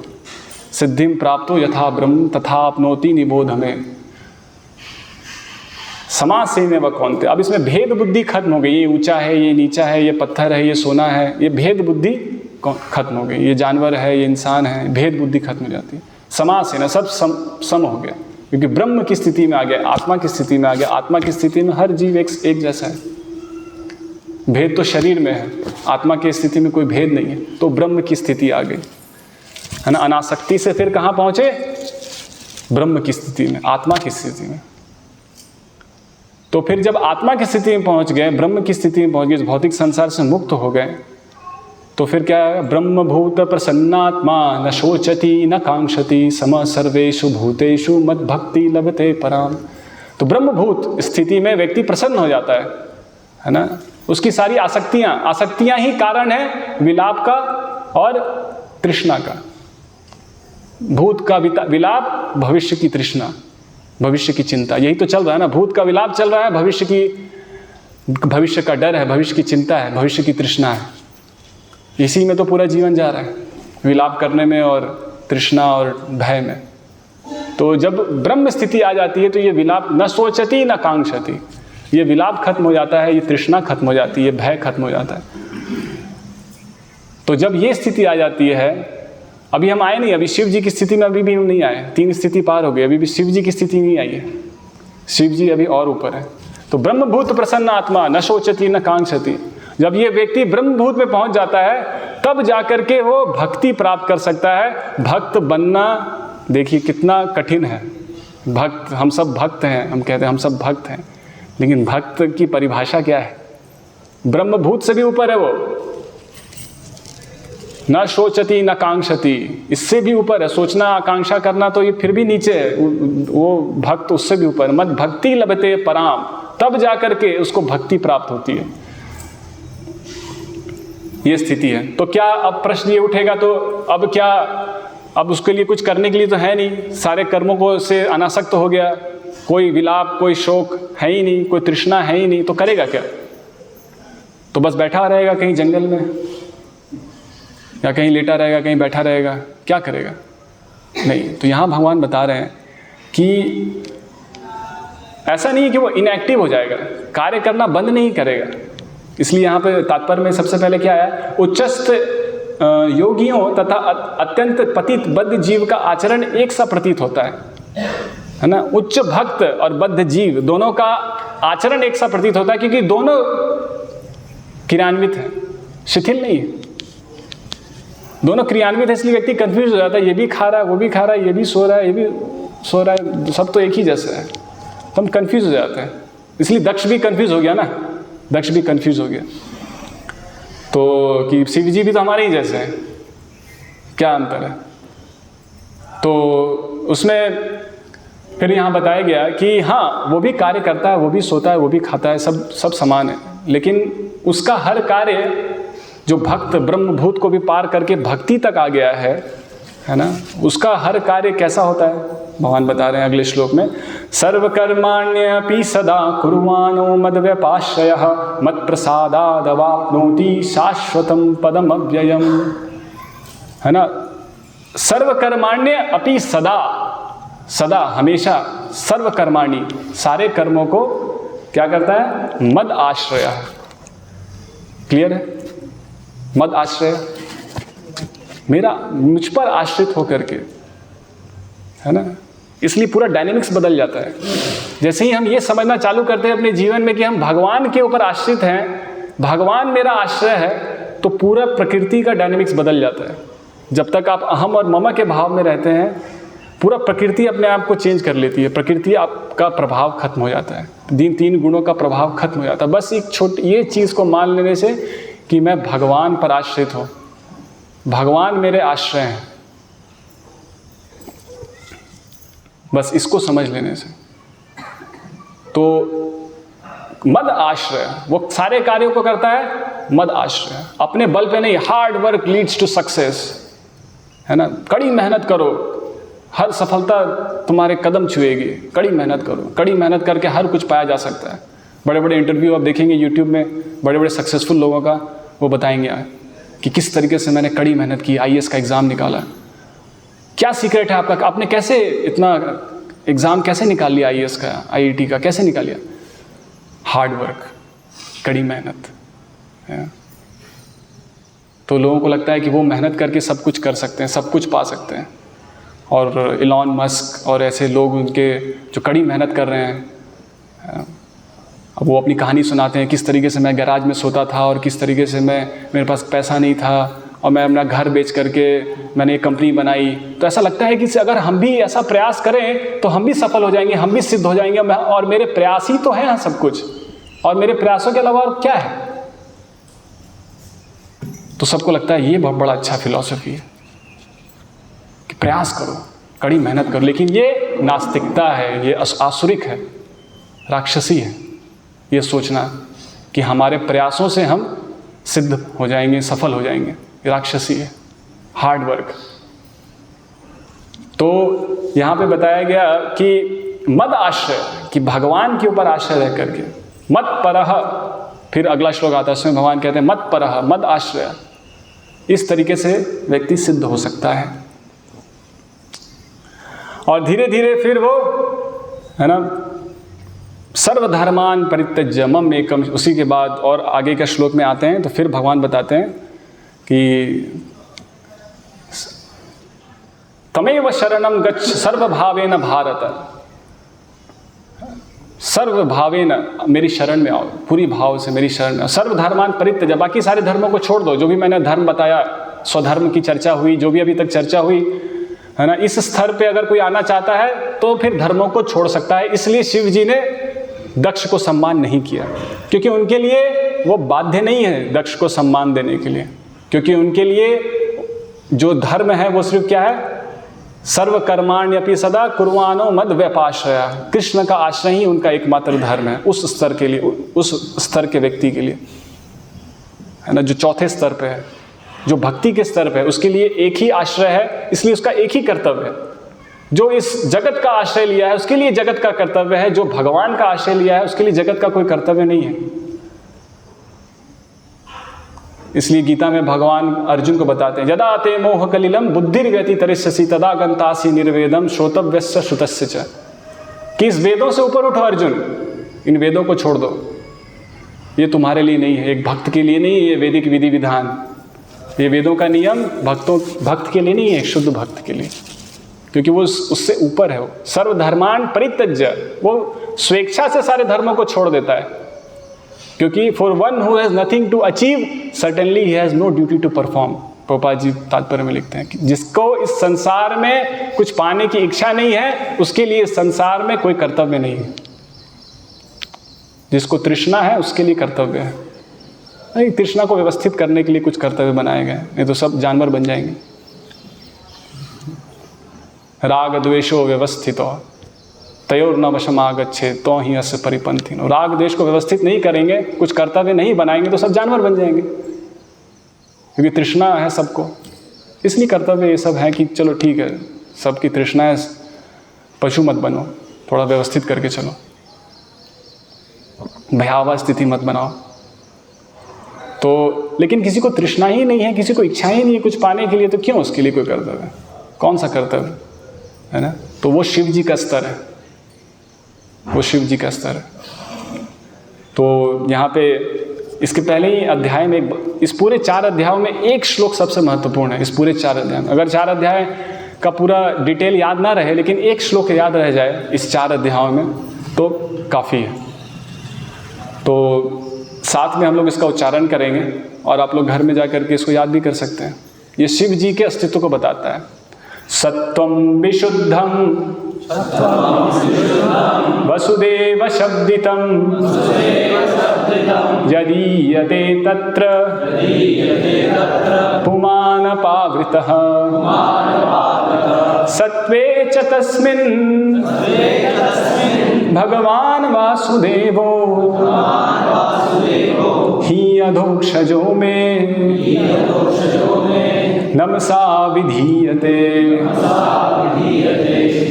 सिद्धिं प्राप्तो यथा ब्रह्म तथा आपनोति निबोध में समासेनैव कौन्तेय। अब इसमें भेद बुद्धि खत्म हो गई, ये ऊंचा है, ये नीचा है, ये पत्थर है, ये सोना है, ये भेद बुद्धि खत्म हो गई, ये जानवर है, ये इंसान है, भेद बुद्धि खत्म हो जाती है। समासेन, सब सम हो गया, क्योंकि ब्रह्म की स्थिति में आ गया, आत्मा की स्थिति में आ गया। आत्मा की स्थिति में हर जीव एक जैसा है, भेद तो शरीर में है, आत्मा की स्थिति में कोई भेद नहीं है, तो ब्रह्म की स्थिति आ गई, है ना। अनासक्ति से फिर कहाँ पहुँचे, ब्रह्म की स्थिति में, आत्मा की स्थिति में। तो फिर जब आत्मा की स्थिति में पहुंच गए, ब्रह्म की स्थिति में पहुंच गए, भौतिक संसार से मुक्त हो गए, तो फिर क्या है, ब्रह्मभूत प्रसन्नात्मा न शोचति न कांक्षति सम सर्वेषु भूतेषु मद भक्ति लभते पराम। तो ब्रह्मभूत स्थिति में व्यक्ति प्रसन्न हो जाता है ना। उसकी सारी आसक्तियां ही कारण है विलाप का और तृष्णा का। भूत का विलाप, भविष्य की तृष्णा, भविष्य की चिंता, यही तो चल रहा है ना। भूत का विलाप चल रहा है, भविष्य का डर है, भविष्य की चिंता है, भविष्य की तृष्णा है। इसी में तो पूरा जीवन जा रहा है, विलाप करने में और तृष्णा और भय में। तो जब ब्रह्म स्थिति आ जाती है तो ये विलाप न सोचती न कांक्षती, ये विलाप खत्म हो जाता है, ये तृष्णा खत्म हो जाती है, भय खत्म हो जाता है। तो जब ये स्थिति आ जाती है, अभी हम आए नहीं, अभी शिव जी की स्थिति में अभी भी हम नहीं आए, 3 स्थिति पार हो गई, अभी भी शिव जी की स्थिति नहीं आई है। शिव जी अभी और ऊपर है। तो ब्रह्मभूत प्रसन्न आत्मा न सोचती न कांक्षती, जब ये व्यक्ति ब्रह्मभूत में पहुंच जाता है तब जाकर के वो भक्ति प्राप्त कर सकता है। भक्त बनना देखिए कितना कठिन है। भक्त, हम सब भक्त हैं, हम कहते हैं हम सब भक्त हैं, लेकिन भक्त की परिभाषा क्या है? ब्रह्मभूत से भी ऊपर है वो। न सोचती न कांक्षती, इससे भी ऊपर है। सोचना, आकांक्षा करना तो ये फिर भी नीचे है, वो भक्त उससे भी ऊपर। मद भक्ति लभते पराम, तब जाकर के उसको भक्ति प्राप्त होती है। ये स्थिति है। तो क्या अब प्रश्न ये उठेगा, तो अब क्या, अब उसके लिए कुछ करने के लिए तो है नहीं, सारे कर्मों को से अनासक्त हो गया, कोई विलाप, कोई शोक है ही नहीं, कोई तृष्णा है ही नहीं, तो करेगा क्या? तो बस बैठा रहेगा कहीं जंगल में, या कहीं लेटा रहेगा, कहीं बैठा रहेगा, क्या करेगा? नहीं। तो यहाँ भगवान बता रहे हैं कि ऐसा नहीं कि वो इनएक्टिव हो जाएगा, कार्य करना बंद नहीं करेगा। इसलिए यहाँ पे तात्पर्य में सबसे पहले क्या है, उच्चस्थ योगियों तथा अत्यंत पतित बद्ध जीव का आचरण एक सा प्रतीत होता है ना। उच्च भक्त और बद्ध जीव दोनों का आचरण एक सा प्रतीत होता है, क्योंकि दोनों क्रियान्वित है, शिथिल नहीं है, दोनों क्रियान्वित है। इसलिए व्यक्ति कंफ्यूज हो जाता है, ये भी खा रहा है, वो भी खा रहा है, ये भी सो रहा है, ये भी सो रहा है, सब तो एक ही जैसा है, तो हम कंफ्यूज हो जाते हैं। इसलिए दक्ष भी कंफ्यूज हो गया ना, दक्ष भी कंफ्यूज हो गया। तो कि शिव जी भी तो हमारे ही जैसे हैं, क्या अंतर है? तो उसमें फिर यहाँ बताया गया कि हाँ, वो भी कार्य करता है, वो भी सोता है, वो भी खाता है, सब समान है, लेकिन उसका हर कार्य, जो भक्त ब्रह्मभूत को भी पार करके भक्ति तक आ गया है ना, उसका हर कार्य कैसा होता है? भगवान बता रहे हैं अगले श्लोक में, सर्वकर्माण्यपि सदा कुर्वाणो मद्व्यपाश्रयः मत्प्रसादादवाप्नोति शाश्वतं पदम अव्ययम्, है ना। सर्वकर्माण्य अपि सदा, सदा हमेशा, सर्वकर्माणी सारे कर्मों को क्या करता है? मद आश्रय। क्लियर है? मद आश्रय, मेरा, मुझ पर आश्रित होकर के, है ना। इसलिए पूरा डायनेमिक्स बदल जाता है। जैसे ही हम ये समझना चालू करते हैं अपने जीवन में कि हम भगवान के ऊपर आश्रित हैं, भगवान मेरा आश्रय है, तो पूरा प्रकृति का डायनेमिक्स बदल जाता है। जब तक आप अहम और मम के भाव में रहते हैं, पूरा प्रकृति अपने आप को चेंज कर लेती है, प्रकृति आपका प्रभाव खत्म हो जाता है, 3 गुणों का प्रभाव खत्म हो जाता है। बस एक छोटी ये चीज़ को मान लेने से कि मैं भगवान पर आश्रित हूँ, भगवान मेरे आश्रय हैं, बस इसको समझ लेने से, तो मद आश्रय, वो सारे कार्यों को करता है मद आश्रय, अपने बल पे नहीं। Hard work leads to success, है ना। कड़ी मेहनत करो, हर सफलता तुम्हारे कदम छुएगी। कड़ी मेहनत करो, कड़ी मेहनत करके हर कुछ पाया जा सकता है। बड़े बड़े इंटरव्यू आप देखेंगे यूट्यूब में, बड़े बड़े सक्सेसफुल लोगों का, वो बताएंगे कि किस तरीके से मैंने कड़ी मेहनत की, IAS का एग्ज़ाम निकाला। क्या सीक्रेट है आपका, आपने कैसे इतना एग्ज़ाम कैसे निकाल लिया, IAS का, IIT का कैसे निकाल लिया? हार्ड वर्क, कड़ी मेहनत है। तो लोगों को लगता है कि वो मेहनत करके सब कुछ कर सकते हैं, सब कुछ पा सकते हैं। और इलॉन मस्क और ऐसे लोग, उनके जो कड़ी मेहनत कर रहे हैं, अब वो अपनी कहानी सुनाते हैं, किस तरीके से मैं गैराज में सोता था और किस तरीके से मेरे पास पैसा नहीं था और मैं अपना घर बेच करके मैंने एक कंपनी बनाई। तो ऐसा लगता है कि अगर हम भी ऐसा प्रयास करें तो हम भी सफल हो जाएंगे, हम भी सिद्ध हो जाएंगे, और मेरे प्रयास ही तो हैं सब कुछ, और मेरे प्रयासों के अलावा और क्या है? तो सबको लगता है ये बहुत बड़ा अच्छा फिलॉसफी है कि प्रयास करो, कड़ी मेहनत करो। लेकिन ये नास्तिकता है, ये आसुरिक है, राक्षसी है ये सोचना कि हमारे प्रयासों से हम सिद्ध हो जाएंगे, सफल हो जाएंगे। ये राक्षसी है। हार्ड वर्क, तो यहाँ पे बताया गया कि मद आश्रय, कि भगवान के ऊपर आश्रय रह करके, मत परह, फिर अगला श्लोक आता है उसमें भगवान कहते हैं मत परह, मद आश्रय, इस तरीके से व्यक्ति सिद्ध हो सकता है। और धीरे धीरे फिर वो है ना सर्वधर्मान परित्यज्य मम एकम, उसी के बाद और आगे का श्लोक में आते हैं तो फिर भगवान बताते हैं कि तमेव शरणम गच्छ सर्वभावेन भारत, सर्वभावेन मेरी शरण में आओ, पूरी भाव से मेरी शरण में आओ। सर्वधर्मान परित्यज्य, बाकी सारे धर्मों को छोड़ दो। जो भी मैंने धर्म बताया, स्वधर्म की चर्चा हुई, जो भी अभी तक चर्चा हुई है ना, इस स्तर पे अगर कोई आना चाहता है तो फिर धर्मों को छोड़ सकता है। इसलिए शिव जी ने दक्ष को सम्मान नहीं किया, क्योंकि उनके लिए वो बाध्य नहीं है दक्ष को सम्मान देने के लिए, क्योंकि उनके लिए जो धर्म है वो सिर्फ क्या है, सर्वकर्माण्यपि सदा कुर्वाणो मद व्यपाश्रया, कृष्ण का आश्रय ही उनका एकमात्र धर्म है उस स्तर के लिए, उस स्तर के व्यक्ति के लिए है ना, जो चौथे स्तर पे है, जो भक्ति के स्तर पे है, उसके लिए एक ही आश्रय है, इसलिए उसका एक ही कर्तव्य है। जो इस जगत का आश्रय लिया है उसके लिए जगत का कर्तव्य है, जो भगवान का आश्रय लिया है उसके लिए जगत का कोई कर्तव्य नहीं है। इसलिए गीता में भगवान अर्जुन को बताते हैं, यदा ते मोह कलिलम बुद्धिर्व्यति तरिष्यसि तदा गंतासि निर्वेदम श्रोतव्यस्य श्रुतस्य च, कि इस वेदों से ऊपर उठो अर्जुन, इन वेदों को छोड़ दो, ये तुम्हारे लिए नहीं है, एक भक्त के लिए नहीं है ये वैदिक विधि विधान, ये वेदों का नियम भक्त के लिए नहीं है, एक शुद्ध भक्त के लिए, क्योंकि वो उससे ऊपर है। वो सर्वधर्मान परित्यज्य, वो स्वेच्छा से सारे धर्मों को छोड़ देता है, क्योंकि for one who has nothing to achieve certainly he has no duty to perform. Prabhupada ji तात्पर्य में लिखते हैं कि जिसको इस संसार में कुछ पाने की इच्छा नहीं है उसके लिए इस संसार में कोई कर्तव्य नहीं है, जिसको तृष्णा है उसके लिए कर्तव्य है। नहीं, तृष्णा को व्यवस्थित करने के लिए कुछ कर्तव्य बनाए गए, नहीं तो सब जानवर बन जाएंगे। राग द्वेषो व्यवस्थितो तयोर न वशमागच्छे तो ही अस्य परिपंथिनो, राग द्वेष को व्यवस्थित नहीं करेंगे, कुछ कर्तव्य नहीं बनाएंगे तो सब जानवर बन जाएंगे, क्योंकि तृष्णा है सबको। इसलिए कर्तव्य ये सब है कि चलो ठीक है, सबकी तृष्णा है, पशु मत बनो, थोड़ा व्यवस्थित करके चलो, भयावह स्थिति मत बनाओ। तो लेकिन किसी को तृष्णा ही नहीं है, किसी को इच्छा ही नहीं है कुछ पाने के लिए, तो क्यों उसके लिए कोई कर्तव्य, कौन सा कर्तव्य है ना। तो वो शिव जी का स्तर है, वो शिव जी का स्तर है। तो यहाँ पे इसके पहले ही अध्याय में इस पूरे 4 अध्यायों में एक श्लोक सबसे महत्वपूर्ण है। इस पूरे 4 अध्याय में अगर 4 अध्याय का पूरा डिटेल याद ना रहे, लेकिन एक श्लोक याद रह जाए इस 4 अध्यायों में तो काफ़ी है। तो साथ में हम लोग इसका उच्चारण करेंगे और आप लोग घर में जा करके इसको याद भी कर सकते हैं। ये शिव जी के अस्तित्व को बताता है। सत्वं विशुद्धं वसुदेव शब्दितं यदीयते तत्र पुमान पावृतः सत्वे च तस्मिन् भगवान् वासुदेवो ही अधोक्षजो मे नमसा विधीयते।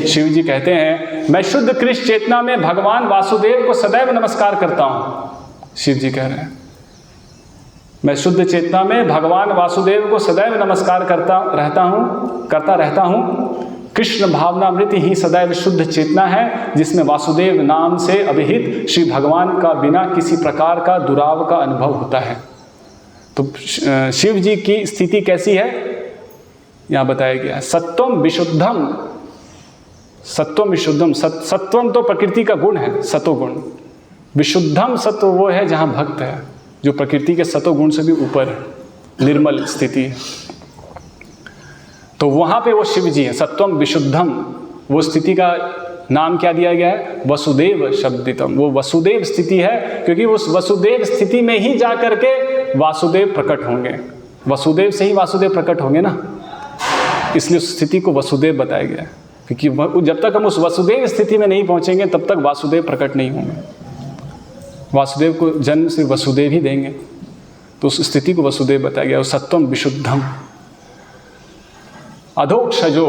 शिव जी कहते हैं, मैं शुद्ध कृष्ण चेतना में भगवान वासुदेव को सदैव नमस्कार करता हूं। शिव जी कह रहे हैं, मैं शुद्ध चेतना में भगवान वासुदेव को सदैव नमस्कार करता रहता हूं। कृष्ण भावनामृत ही सदैव शुद्ध चेतना है, जिसमें वासुदेव नाम से अभिहित श्री भगवान का बिना किसी प्रकार का दुराव का अनुभव होता है। तो शिव जी की स्थिति कैसी है यहाँ बताया गया है। सत्वम विशुद्धम, सत्वम विशुद्धम, सत्वम तो प्रकृति का गुण है, सतोगुण। विशुद्धम सत्व वो है जहाँ भक्त है, जो प्रकृति के सतोगुण से भी ऊपर है, निर्मल स्थिति है। तो वहाँ पे वो शिव जी है। सत्वम विशुद्धम, वो स्थिति का नाम क्या दिया गया है? वसुदेव शब्दितम। वो वसुदेव स्थिति है, क्योंकि उस वसुदेव स्थिति में ही जा करके वासुदेव प्रकट होंगे। वसुदेव से ही वासुदेव प्रकट होंगे ना, इसलिए उस स्थिति को वसुदेव बताया गया है। क्योंकि जब तक हम उस वसुदेव स्थिति में नहीं पहुंचेंगे तब तक वासुदेव प्रकट नहीं होंगे। वासुदेव को जन्म से वसुदेव ही देंगे, तो उस स्थिति को वसुदेव बताया गया। सत्वम विशुद्धम अधोक्षजो,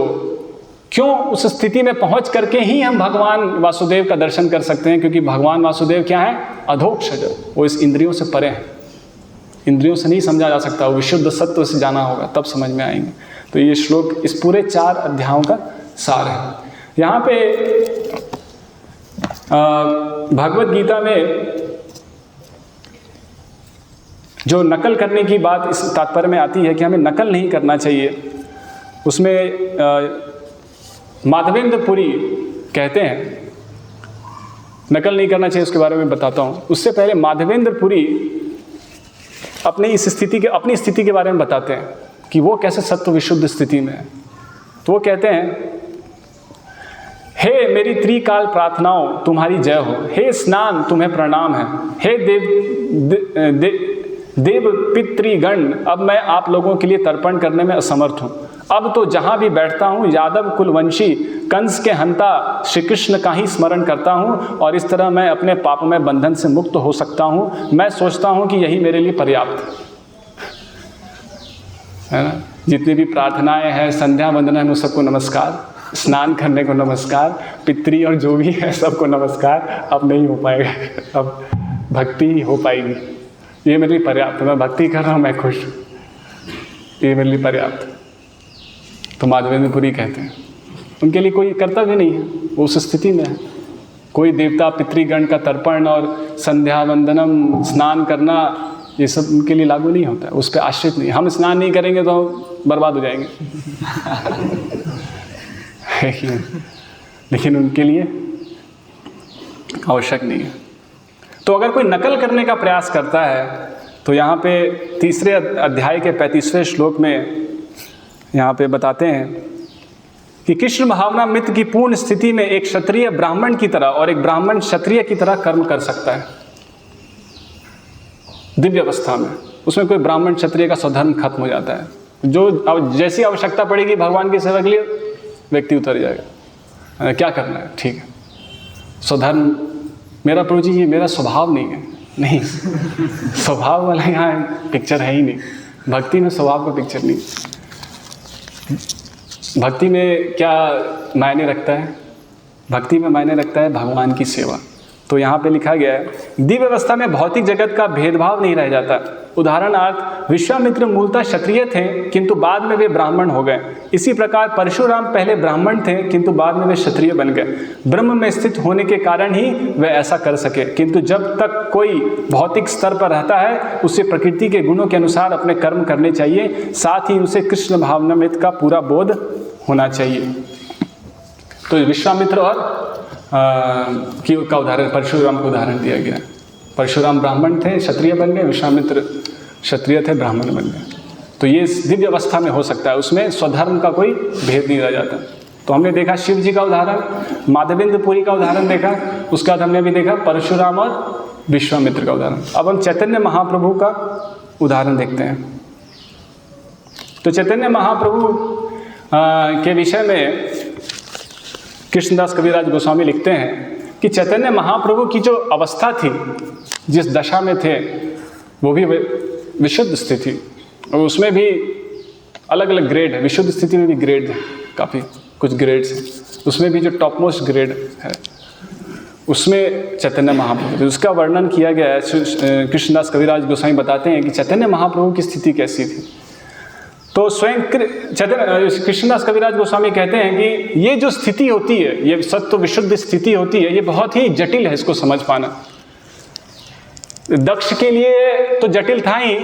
क्यों उस स्थिति में पहुंच करके ही हम भगवान वासुदेव का दर्शन कर सकते हैं, क्योंकि भगवान वासुदेव क्या है, अधोक्षज, वो इस इंद्रियों से परे हैं, इंद्रियों से नहीं समझा जा सकता, वो विशुद्ध सत्व से जाना होगा तब समझ में आएंगे। तो ये श्लोक इस पूरे 4 अध्यायों का सार है। यहाँ पे भगवत गीता में जो नकल करने की बात इस तात्पर्य में आती है कि हमें नकल नहीं करना चाहिए, उसमें माधवेंद्र पुरी कहते हैं नकल नहीं करना चाहिए, उसके बारे में बताता हूँ। उससे पहले माधवेंद्र पुरी अपनी स्थिति के बारे में बताते हैं कि वो कैसे सत्व विशुद्ध स्थिति में है। तो वो कहते हैं, हे मेरी त्रिकाल प्रार्थनाओं तुम्हारी जय हो, हे स्नान तुम्हें प्रणाम है, हे देव पितृगण, अब मैं आप लोगों के लिए तर्पण करने में असमर्थ हूँ। अब तो जहाँ भी बैठता हूँ यादव कुलवंशी कंस के हंता श्री कृष्ण का ही स्मरण करता हूँ, और इस तरह मैं अपने पापमय बंधन से मुक्त हो सकता हूँ। मैं सोचता हूँ कि यही मेरे लिए पर्याप्त है ना। जितनी भी प्रार्थनाएं हैं, संध्या वंदना है, सबको नमस्कार, स्नान करने को नमस्कार, पितृ और जो भी है सबको नमस्कार। अब नहीं हो पाएगा, अब भक्ति ही हो पाएगी। ये मेरे लिए पर्याप्त है, मैं भक्ति कर रहा हूँ, मैं खुश, ये मेरे लिए पर्याप्त। तो माधवेंद्र पुरी कहते हैं उनके लिए कोई कर्तव्य नहीं है, वो उस स्थिति में है। कोई देवता पितृगण का तर्पण और संध्या वंदनम, स्नान करना, ये सब उनके लिए लागू नहीं होता है, उस पर आश्रित नहीं। हम स्नान नहीं करेंगे तो बर्बाद हो जाएंगे लेकिन उनके लिए आवश्यक नहीं है। तो अगर कोई नकल करने का प्रयास करता है तो यहाँ पे 3 अध्याय के 35वें श्लोक में यहाँ पे बताते हैं कि कृष्ण भावना मित्र की पूर्ण स्थिति में एक क्षत्रिय ब्राह्मण की तरह और एक ब्राह्मण क्षत्रिय की तरह कर्म कर सकता है। दिव्य अवस्था में उसमें कोई ब्राह्मण क्षत्रिय का स्वधर्म खत्म हो जाता है। जो जैसी आवश्यकता पड़ेगी भगवान की सेवा के लिए व्यक्ति उतर जाएगा, क्या करना है, ठीक है, स्वधर्म मेरा प्रभु जी, ये मेरा स्वभाव नहीं है। नहीं, स्वभाव वाला यहाँ पिक्चर है ही नहीं। भक्ति में स्वभाव का पिक्चर नहीं। भक्ति में क्या मायने रखता है? भक्ति में मायने रखता है भगवान की सेवा। तो यहाँ पे लिखा गया है, दिव्य अवस्था में भौतिक जगत का भेदभाव नहीं रह जाता। उदाहरणार्थ विश्वामित्र मूलतः क्षत्रिय थे किंतु बाद में वे ब्राह्मण हो गए। इसी प्रकार परशुराम पहले ब्राह्मण थे किंतु बाद में वे क्षत्रिय बन गए। ब्रह्म में स्थित होने के कारण ही वे ऐसा कर सके। किंतु जब तक कोई भौतिक स्तर पर रहता है उसे प्रकृति के गुणों के अनुसार अपने कर्म करने चाहिए, साथ ही उसे कृष्ण भावनामृत का पूरा बोध होना चाहिए। तो विश्वामित्र और का उदाहरण, परशुराम का उदाहरण दिया गया। परशुराम ब्राह्मण थे, क्षत्रिय बन गए, विश्वामित्र क्षत्रिय थे, ब्राह्मण बन गए। तो ये दिव्य अवस्था में हो सकता है, उसमें स्वधर्म का कोई भेद नहीं रह जाता। तो हमने देखा शिव जी का उदाहरण, माधवेंद्र पुरी का उदाहरण देखा, उसके बाद हमने भी देखा परशुराम और विश्वामित्र का उदाहरण। अब हम चैतन्य महाप्रभु का उदाहरण देखते हैं। तो चैतन्य महाप्रभु के विषय में कृष्णदास कविराज गोस्वामी लिखते हैं कि चैतन्य महाप्रभु की जो अवस्था थी, जिस दशा में थे, वो भी विशुद्ध स्थिति, और उसमें भी अलग अलग ग्रेड है। विशुद्ध स्थिति में भी ग्रेड है, काफ़ी कुछ ग्रेड्स हैं। उसमें भी जो टॉप मोस्ट ग्रेड है उसमें चैतन्य महाप्रभु, उसका वर्णन किया गया है। कृष्णदास कविराज गोस्वामी बताते हैं कि चैतन्य महाप्रभु की स्थिति कैसी थी। तो स्वयं कृष्णदास कविराज गोस्वामी कहते हैं कि ये जो स्थिति होती है, ये सत्व विशुद्ध स्थिति होती है, ये बहुत ही जटिल है इसको समझ पाना। दक्ष के लिए तो जटिल था ही,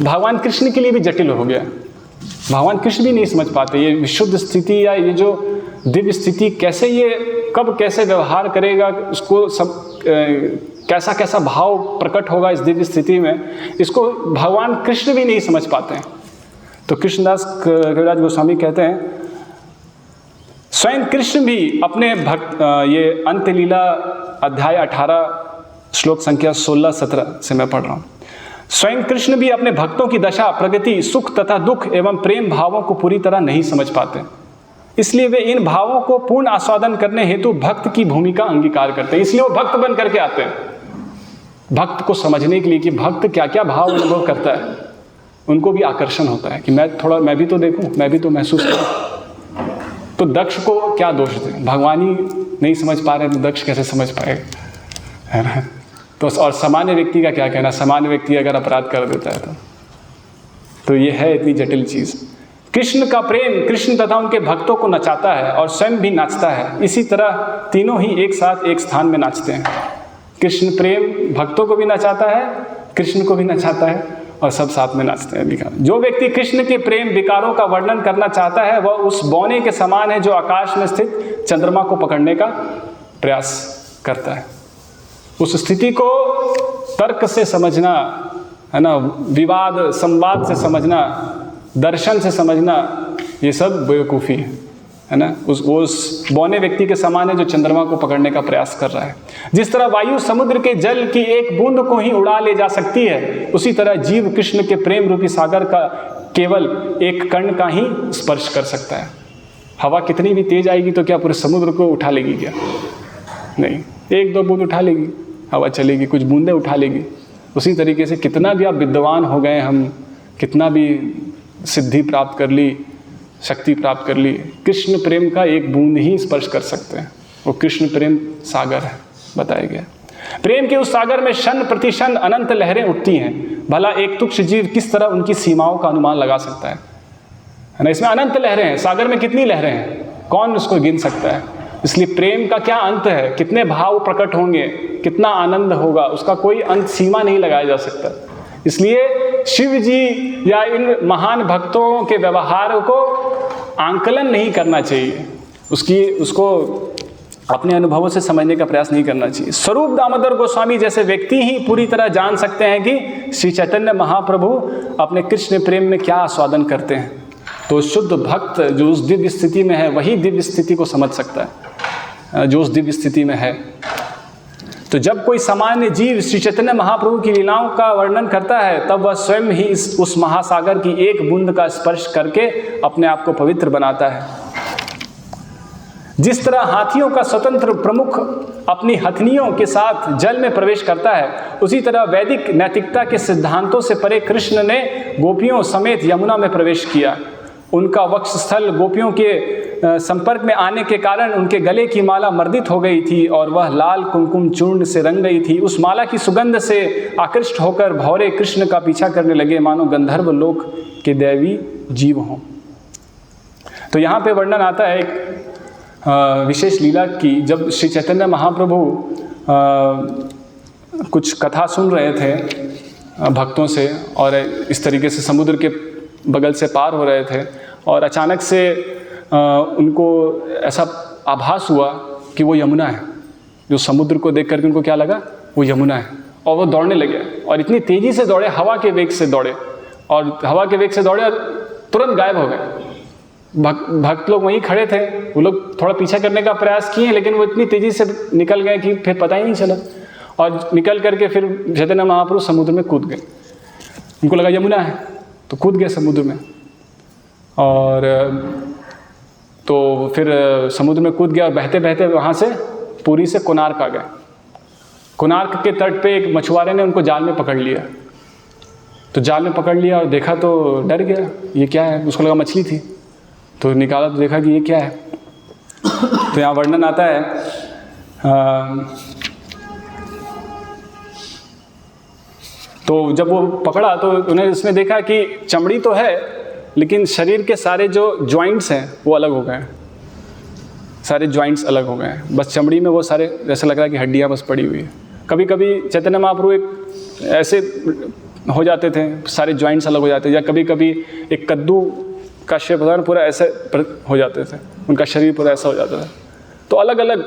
भगवान कृष्ण के लिए भी जटिल हो गया। भगवान कृष्ण भी नहीं समझ पाते ये विशुद्ध स्थिति या ये जो दिव्य स्थिति कैसे, ये कब कैसे व्यवहार करेगा, उसको सब कैसा कैसा भाव प्रकट होगा इस दिव्य स्थिति में, इसको भगवान कृष्ण भी नहीं समझ पाते हैं। तो कृष्णदास कविराज गोस्वामी कहते हैं स्वयं कृष्ण भी अपने ये अंत्यलीला अध्याय 18 श्लोक संख्या 16-17 से मैं पढ़ रहा हूँ। स्वयं कृष्ण भी अपने भक्तों की दशा, प्रगति, सुख तथा दुख एवं प्रेम भावों को पूरी तरह नहीं समझ पाते, इसलिए वे इन भावों को पूर्ण आस्वादन करने हेतु भक्त की भूमिका अंगीकार करते हैं। इसलिए वो भक्त बन करके आते हैं, भक्त को समझने के लिए कि भक्त क्या क्या भाव अनुभव करता है। उनको भी आकर्षण होता है कि मैं भी तो देखूं, मैं भी तो महसूस करूं। तो दक्ष को क्या दोष दें? भगवान ही नहीं समझ पा रहे तो दक्ष कैसे समझ पाएगा, है ना? तो और सामान्य व्यक्ति का क्या कहना? सामान्य व्यक्ति अगर अपराध कर देता है तो ये है इतनी जटिल चीज़। कृष्ण का प्रेम कृष्ण तथा उनके भक्तों को नचाता है और स्वयं भी नाचता है। इसी तरह तीनों ही एक साथ एक स्थान में नाचते हैं। कृष्ण प्रेम भक्तों को भी नचाता है, कृष्ण को भी नचाता है और सब साथ में नाचते हैं। दिखा, जो व्यक्ति कृष्ण के प्रेम विकारों का वर्णन करना चाहता है वह उस बौने के समान है जो आकाश में स्थित चंद्रमा को पकड़ने का प्रयास करता है। उस स्थिति को तर्क से समझना, है ना, विवाद संवाद से समझना, दर्शन से समझना, ये सब बेवकूफ़ी है ना। उस बौने व्यक्ति के समान है जो चंद्रमा को पकड़ने का प्रयास कर रहा है। जिस तरह वायु समुद्र के जल की एक बूंद को ही उड़ा ले जा सकती है, उसी तरह जीव कृष्ण के प्रेम रूपी सागर का केवल एक कण का ही स्पर्श कर सकता है। हवा कितनी भी तेज आएगी तो क्या पूरे समुद्र को उठा लेगी क्या? नहीं, एक दो बूंद उठा लेगी, हवा चलेगी, कुछ बूंदें उठा लेगी। उसी तरीके से कितना भी आप विद्वान हो गए, हम कितना भी सिद्धि प्राप्त कर ली, शक्ति प्राप्त कर ली, कृष्ण प्रेम का एक बूंद ही स्पर्श कर सकते हैं। वो कृष्ण प्रेम सागर है, बताया गया। प्रेम के उस सागर में क्षण प्रतिक्षण अनंत लहरें उठती हैं। भला एक तुच्छ जीव किस तरह उनकी सीमाओं का अनुमान लगा सकता है ना? इसमें अनंत लहरें हैं। सागर में कितनी लहरें हैं, कौन उसको गिन सकता है? इसलिए प्रेम का क्या अंत है? कितने भाव प्रकट होंगे, कितना आनंद होगा, उसका कोई अंत सीमा नहीं लगाया जा सकता। इसलिए शिव जी या इन महान भक्तों के व्यवहार को आंकलन नहीं करना चाहिए, उसको अपने अनुभवों से समझने का प्रयास नहीं करना चाहिए। स्वरूप दामोदर गोस्वामी जैसे व्यक्ति ही पूरी तरह जान सकते हैं कि श्री चैतन्य महाप्रभु अपने कृष्ण प्रेम में क्या आस्वादन करते हैं। तो शुद्ध भक्त जो उस दिव्य स्थिति में है वही दिव्य स्थिति को समझ सकता है, जो उस दिव्य स्थिति में है। तो जब कोई सामान्य जीव श्री चैतन्य महाप्रभु की लीलाओं का वर्णन करता है तब वह स्वयं ही उस महासागर की एक बूंद का स्पर्श करके अपने आप को पवित्र बनाता है। जिस तरह हाथियों का स्वतंत्र प्रमुख अपनी हथनियों के साथ जल में प्रवेश करता है, उसी तरह वैदिक नैतिकता के सिद्धांतों से परे कृष्ण ने गोपियों समेत यमुना में प्रवेश किया। उनका वक्षस्थल गोपियों के संपर्क में आने के कारण उनके गले की माला मर्दित हो गई थी और वह लाल कुमकुम चूर्ण से रंग गई थी। उस माला की सुगंध से आकृष्ट होकर भौरे कृष्ण का पीछा करने लगे, मानो गंधर्व लोक के दैवी जीव हों। तो यहाँ पे वर्णन आता है एक विशेष लीला की। जब श्री चैतन्य महाप्रभु कुछ कथा सुन रहे थे भक्तों से और इस तरीके से समुद्र के बगल से पार हो रहे थे और अचानक से उनको ऐसा आभास हुआ कि वो यमुना है। जो समुद्र को देख करके उनको क्या लगा, वो यमुना है। और वो दौड़ने लगे और इतनी तेज़ी से दौड़े, हवा के वेग से दौड़े और हवा के वेग से दौड़े और तुरंत गायब हो गए। भक्त लोग वहीं खड़े थे, वो लोग थोड़ा पीछा करने का प्रयास किए लेकिन वो इतनी तेज़ी से निकल गए कि फिर पता ही नहीं चला। और निकल करके फिर चैतन्य महाप्रभु समुद्र में कूद गए। उनको लगा यमुना है तो कूद गए समुद्र में। और तो फिर समुद्र में कूद गया और बहते बहते वहाँ से पुरी से कोणार्क आ गए। कोणार्क के तट पे एक मछुआरे ने उनको जाल में पकड़ लिया। तो जाल में पकड़ लिया और देखा तो डर गया, ये क्या है? उसको लगा मछली थी, तो निकाला तो देखा कि ये क्या है। तो यहाँ वर्णन आता है तो जब वो पकड़ा तो उन्हें इसमें देखा कि चमड़ी तो है लेकिन शरीर के सारे जो जॉइंट्स हैं वो अलग हो गए हैं, सारे जॉइंट्स अलग हो गए हैं। बस चमड़ी में वो सारे ऐसा लग रहा है कि हड्डियाँ बस पड़ी हुई है। कभी कभी चैतन्य महाप्रभु एक ऐसे हो जाते थे, सारे जॉइंट्स अलग हो जाते थे, या कभी कभी एक कद्दू का शेप होता है पूरा ऐसे हो जाते थे, उनका शरीर पूरा ऐसा हो जाता था। तो अलग अलग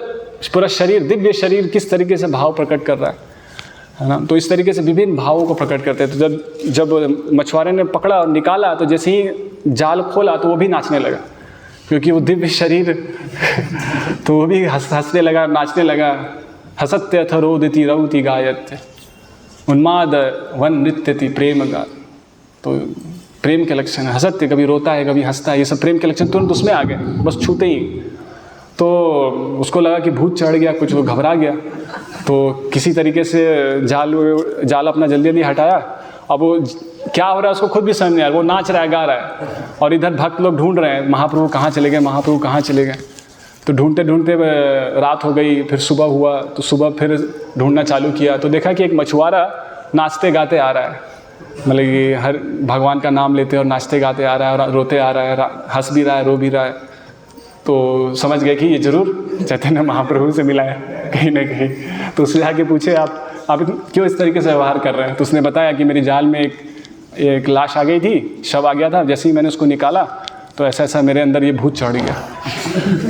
पूरा शरीर, दिव्य शरीर किस तरीके से भाव प्रकट कर रहा है ना। तो इस तरीके से विभिन्न भावों को प्रकट करते हैं। तो जब मछुआरे ने पकड़ा और निकाला तो जैसे ही जाल खोला तो वो भी नाचने लगा, क्योंकि वो दिव्य शरीर तो वो भी हंसने लगा, नाचने लगा। हसत्य अथ रोदिति रौति गायत्य उन्माद वन नृत्यति प्रेम गा। तो प्रेम के लक्षण, हसत्य कभी रोता है कभी हंसता है, ये सब प्रेम के लक्षण तुरंत उसमें आ गए बस छूते ही। तो उसको लगा कि भूत चढ़ गया, कुछ वो घबरा गया। तो किसी तरीके से जाल अपना जल्दी जल्दी हटाया अब वो क्या हो रहा है उसको खुद भी समझ नहीं आ रहा, वो नाच रहा है, गा रहा है, और इधर भक्त लोग ढूंढ रहे हैं महाप्रभु कहाँ चले गए, महाप्रभु कहाँ चले गए। तो ढूंढते ढूंढते रात हो गई, फिर सुबह हुआ, तो सुबह फिर ढूंढना चालू किया, तो देखा कि एक मछुआरा नाचते गाते आ रहा है, मतलब कि हर भगवान का नाम लेते और नाचते गाते आ रहा है और रोते आ रहा है, हंस भी रहा है, रो भी रहा है। तो समझ गए कि ये जरूर चैतन्य महाप्रभु से मिला है कहीं ना कहीं। तो उससे आके पूछे आप क्यों इस तरीके से व्यवहार कर रहे हैं। तो उसने बताया कि मेरी जाल में एक लाश आ गई थी, शव आ गया था, जैसे ही मैंने उसको निकाला तो ऐसा ऐसा मेरे अंदर ये भूत चढ़ गया।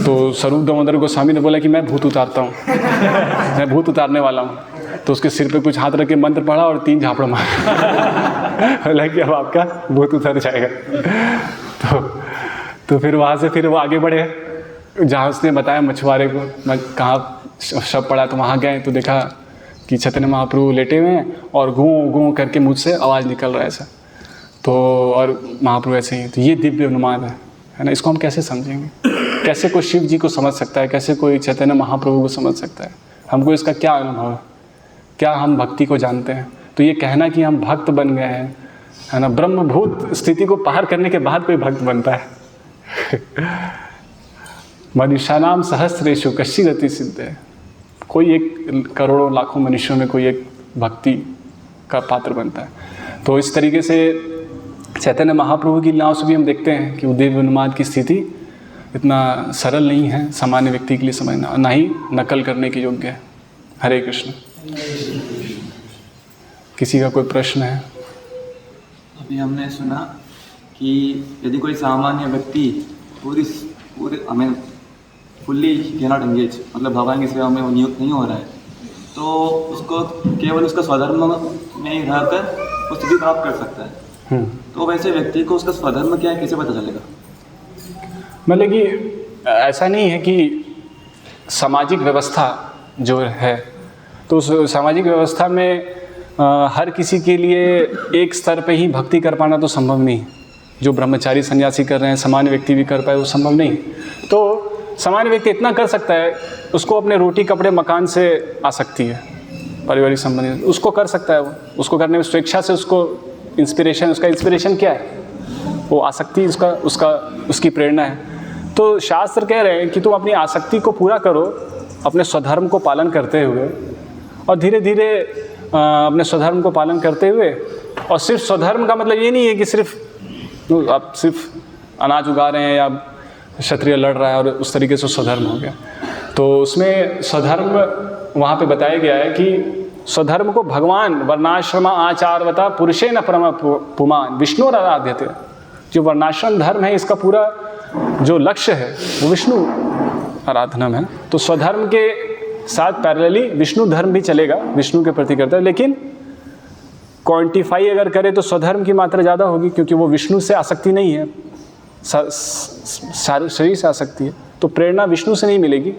तो स्वरूप दामोदर गोस्वामी ने बोला कि मैं भूत उतारता हूँ, मैं भूत उतारने वाला हूँ। तो उसके सिर पे कुछ हाथ रख के मंत्र पढ़ा और 3 झापड़ मारा, हालांकि अब आपका भूत उतर जाएगा। तो फिर वहाँ से फिर वो आगे बढ़े, जहाँ उसने बताया मछुआरे को कहाँ शव पड़ा, तो वहाँ गए तो देखा कि चैतन्य महाप्रभु लेटे हुए हैं और गूं गूं करके मुझ से आवाज़ निकल रहा है ऐसा। तो और महाप्रभु ऐसे ही, तो ये दिव्य अनुमान है ना। इसको हम कैसे समझेंगे, कैसे कोई शिव जी को समझ सकता है, कैसे कोई चैतन्य महाप्रभु को समझ सकता है, हमको इसका क्या अनुभव है, क्या हम भक्ति को जानते हैं। तो ये कहना कि हम भक्त बन गए हैं, है ना, ब्रह्मभूत स्थिति को पार करने के बाद कोई भक्त बनता है। मनुष्यानाम सहस्रेषु कश्चिदपि सिद्धे, कोई एक करोड़ों लाखों मनुष्यों में कोई एक भक्ति का पात्र बनता है। तो इस तरीके से चैतन्य महाप्रभु की लीलाओं से भी हम देखते हैं कि दिव्य उन्माद की स्थिति इतना सरल नहीं है सामान्य व्यक्ति के लिए समझना, ना ही नकल करने के योग्य है। हरे कृष्ण। किसी का कोई प्रश्न है? अभी हमने सुना कि यदि कोई सामान्य व्यक्ति पूरी हमें फुल्ली कैनॉट एंगेज, मतलब भगवान की सेवा में वो नियुक्त नहीं हो रहा है, तो उसको केवल उसका स्वधर्म में ही रहकर वो स्थिति प्राप्त कर सकता है। तो वैसे व्यक्ति को उसका स्वधर्म क्या है कैसे पता चलेगा? मतलब कि ऐसा नहीं है कि सामाजिक व्यवस्था जो है, तो उस सामाजिक व्यवस्था में हर किसी के लिए एक स्तर पे ही भक्ति कर पाना तो संभव नहीं। जो ब्रह्मचारी सन्यासी कर रहे हैं, सामान्य व्यक्ति भी कर पाए, वो संभव नहीं। तो सामान्य व्यक्ति इतना कर सकता है, उसको अपने रोटी कपड़े मकान से आ सकती है, पारिवारिक संबंध उसको कर सकता है, वो उसको करने में स्वेच्छा से उसको इंस्पिरेशन, उसका इंस्पिरेशन क्या है, वो आसक्ति उसकी प्रेरणा है। तो शास्त्र कह रहे हैं कि तुम अपनी आसक्ति को पूरा करो अपने स्वधर्म को पालन करते हुए, और धीरे धीरे अपने स्वधर्म को पालन करते हुए, और सिर्फ स्वधर्म का मतलब ये नहीं है कि आप सिर्फ अनाज उगा रहे हैं या क्षत्रिय लड़ रहा है और उस तरीके से स्वधर्म हो गया। तो उसमें स्वधर्म वहाँ पे बताया गया है कि स्वधर्म को भगवान वर्णाश्रम आचारवता पुरुषे न परम पुमान विष्णु आराध्यते। जो वर्णाश्रम धर्म है, इसका पूरा जो लक्ष्य है वो विष्णु आराधना है। तो स्वधर्म के साथ पैरेलली विष्णु धर्म भी चलेगा, विष्णु के प्रति करता है, लेकिन क्वांटिफाई अगर करे तो स्वधर्म की मात्रा ज़्यादा होगी, क्योंकि वो विष्णु से आसक्ति नहीं है, शरीर से आसक्ति है। तो प्रेरणा विष्णु से नहीं मिलेगी,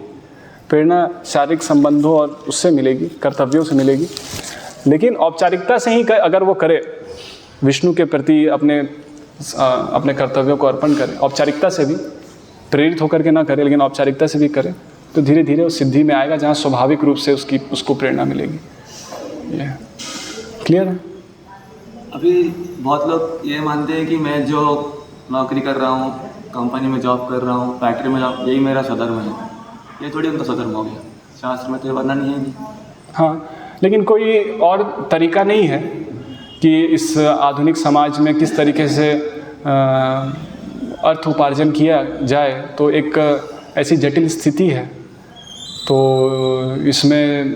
प्रेरणा शारीरिक संबंधों और उससे मिलेगी, कर्तव्यों से मिलेगी। लेकिन औपचारिकता से ही अगर वो करे, विष्णु के प्रति अपने कर्तव्यों को अर्पण करे, औपचारिकता से भी प्रेरित होकर के ना करे, लेकिन औपचारिकता से भी करे, तो धीरे धीरे वो सिद्धि में आएगा, जहाँ स्वाभाविक रूप से उसको प्रेरणा मिलेगी। ये क्लियर है? अभी बहुत लोग ये मानते हैं कि मैं जो नौकरी कर रहा हूँ, कंपनी में जॉब कर रहा हूँ, फैक्ट्री में जॉब, यही मेरा स्वधर्म है। ये थोड़ी उनका स्वधर्म हो गया, शास्त्र में तो वर्णन नहीं है। हाँ, लेकिन कोई और तरीका नहीं है कि इस आधुनिक समाज में किस तरीके से अर्थ उपार्जन किया जाए। तो एक ऐसी जटिल स्थिति है, तो इसमें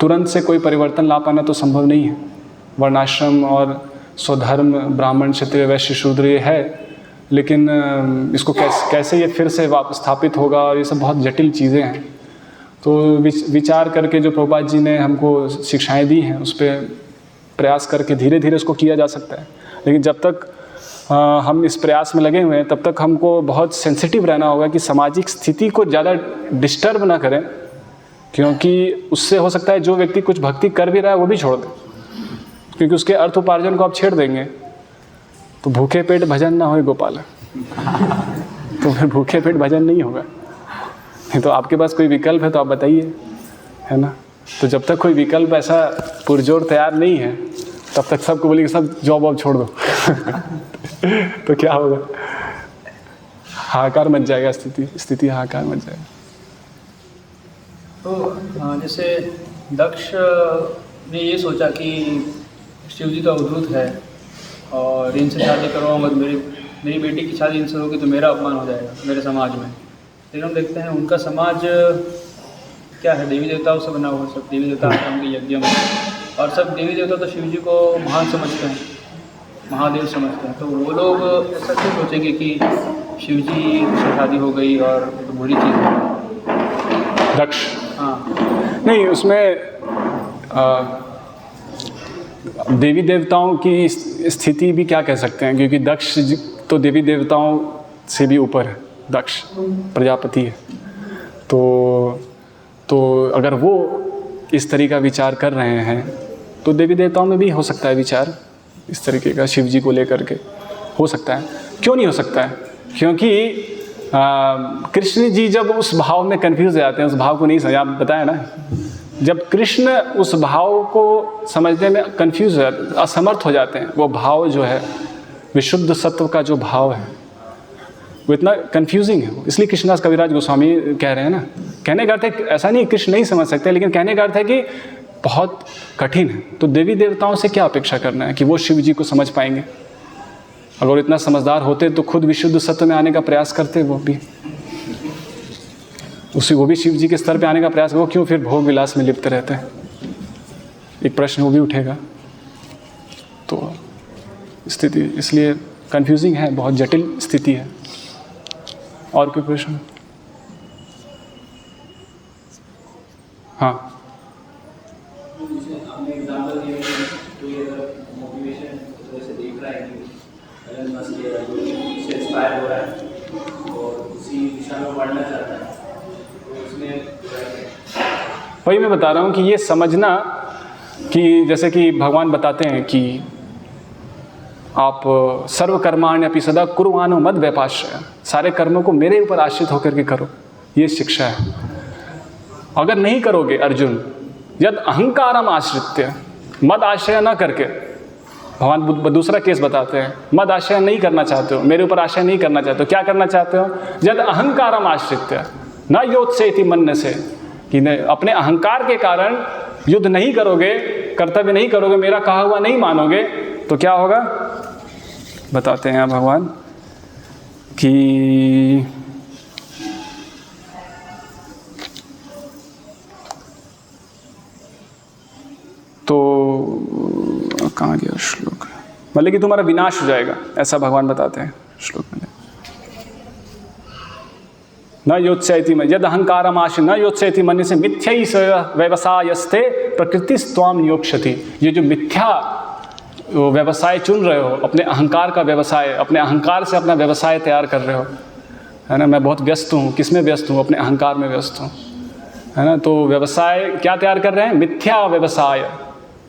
तुरंत से कोई परिवर्तन ला पाना तो संभव नहीं है। वर्णाश्रम और स्वधर्म, ब्राह्मण, क्षत्रिय, वैश्य, शूद्र ये है, लेकिन इसको कैसे ये फिर से वापस स्थापित होगा, और ये सब बहुत जटिल चीज़ें हैं। तो विचार करके जो प्रभुपाद जी ने हमको शिक्षाएं दी हैं, उस पर प्रयास करके धीरे धीरे उसको किया जा सकता है। लेकिन जब तक हम इस प्रयास में लगे हुए हैं, तब तक हमको बहुत सेंसिटिव रहना होगा कि सामाजिक स्थिति को ज़्यादा डिस्टर्ब ना करें, क्योंकि उससे हो सकता है जो व्यक्ति कुछ भक्ति कर भी रहा है वो भी छोड़ दे, क्योंकि उसके अर्थ उपार्जन को आप छेड़ देंगे तो भूखे पेट भजन ना होए गोपाल। तो फिर भूखे पेट भजन नहीं होगा। तो आपके पास कोई विकल्प है तो आप बताइए, है ना। तो जब तक कोई विकल्प ऐसा पुरजोर तैयार नहीं है, तब तक सबको बोलेंगे सब जॉब वॉब छोड़ दो तो क्या होगा? हाहाकार मच जाएगा, स्थिति हाहाकार मच जाएगा। तो जैसे दक्ष ने ये सोचा कि शिव जी का अवधूत है और इनसे शादी करवाऊंगा तो मेरी बेटी की शादी इनसे होगी तो मेरा अपमान हो जाएगा मेरे समाज में। लेकिन हम देखते हैं उनका समाज क्या है, देवी देवताओं से बना हुआ, सब देवी देवता आते हैं उनके यज्ञ में, और सब देवी देवता तो शिव जी को महान समझते हैं, महादेव समझते हैं। तो वो लोग ऐसा क्यों सोचेंगे कि शिव जी से शादी हो गई और तो बुरी चीज़ है? दक्ष, हाँ नहीं उसमें देवी देवताओं की स्थिति भी क्या कह सकते हैं, क्योंकि दक्ष तो देवी देवताओं से भी ऊपर है, दक्ष प्रजापति है। तो अगर वो इस तरीके का विचार कर रहे हैं तो देवी देवताओं में भी हो सकता है विचार इस तरीके का, शिव जी को लेकर के हो सकता है। क्यों नहीं हो सकता है? क्योंकि कृष्ण जी जब उस भाव में कन्फ्यूज हो जाते हैं, उस भाव को नहीं समझ, आप बताया ना, जब कृष्ण उस भाव को समझने में कन्फ्यूज हो जाते, असमर्थ हो जाते हैं, वो भाव जो है विशुद्ध सत्व का जो भाव है वो इतना कन्फ्यूजिंग है। इसलिए कृष्णदास कविराज गोस्वामी कह रहे हैं ना, कहने का अर्थ है ऐसा नहीं कृष्ण नहीं समझ सकते, लेकिन कहने का अर्थ है कि बहुत कठिन है। तो देवी देवताओं से क्या अपेक्षा करना है कि वो शिव जी को समझ पाएंगे? अगर इतना समझदार होते तो खुद विशुद्ध सत्व में आने का प्रयास करते, वो भी शिव जी के स्तर पे आने का प्रयास, वो क्यों फिर भोग विलास में लिप्त रहते हैं? एक प्रश्न वो भी उठेगा। तो स्थिति इसलिए कंफ्यूजिंग है, बहुत जटिल स्थिति है। और कोई प्रश्न? हाँ, वही मैं बता रहा हूँ कि ये समझना कि जैसे कि भगवान बताते हैं कि आप सर्वकर्माण्यपि सदा कुर्वाणो मद व्यपाश्रय, सारे कर्मों को मेरे ऊपर आश्रित होकर के करो, ये शिक्षा है। अगर नहीं करोगे अर्जुन, यद अहंकारम आश्रित्य, मद आश्रय न करके, भगवान दूसरा केस बताते हैं, मद आश्रय नहीं करना चाहते हो, मेरे ऊपर आश्रय नहीं करना चाहते हो, क्या करना चाहते हो? यद अहंकारम आश्रित्य न योत्सेति मन्य से, कि अपने अहंकार के कारण युद्ध नहीं करोगे, कर्तव्य नहीं करोगे, मेरा कहा हुआ नहीं मानोगे, तो क्या होगा? बताते हैं भगवान कि तो कहाँ गया श्लोक, मतलब कि तुम्हारा विनाश हो जाएगा, ऐसा भगवान बताते हैं श्लोक में। न योत्स्यति मन, यद अहंकारम आश्रित न योत्स्यति मन से मिथ्यई व्यवसायस्ते प्रकृतिस्त्वाम नियोक्ष्यति। ये जो मिथ्या व्यवसाय चुन रहे हो, अपने अहंकार का व्यवसाय, अपने अहंकार से अपना व्यवसाय तैयार कर रहे हो, है ना। मैं बहुत व्यस्त हूँ, किस में व्यस्त हूँ? अपने अहंकार में व्यस्त हूँ, है ना। तो व्यवसाय क्या तैयार कर रहे हैं? मिथ्या व्यवसाय।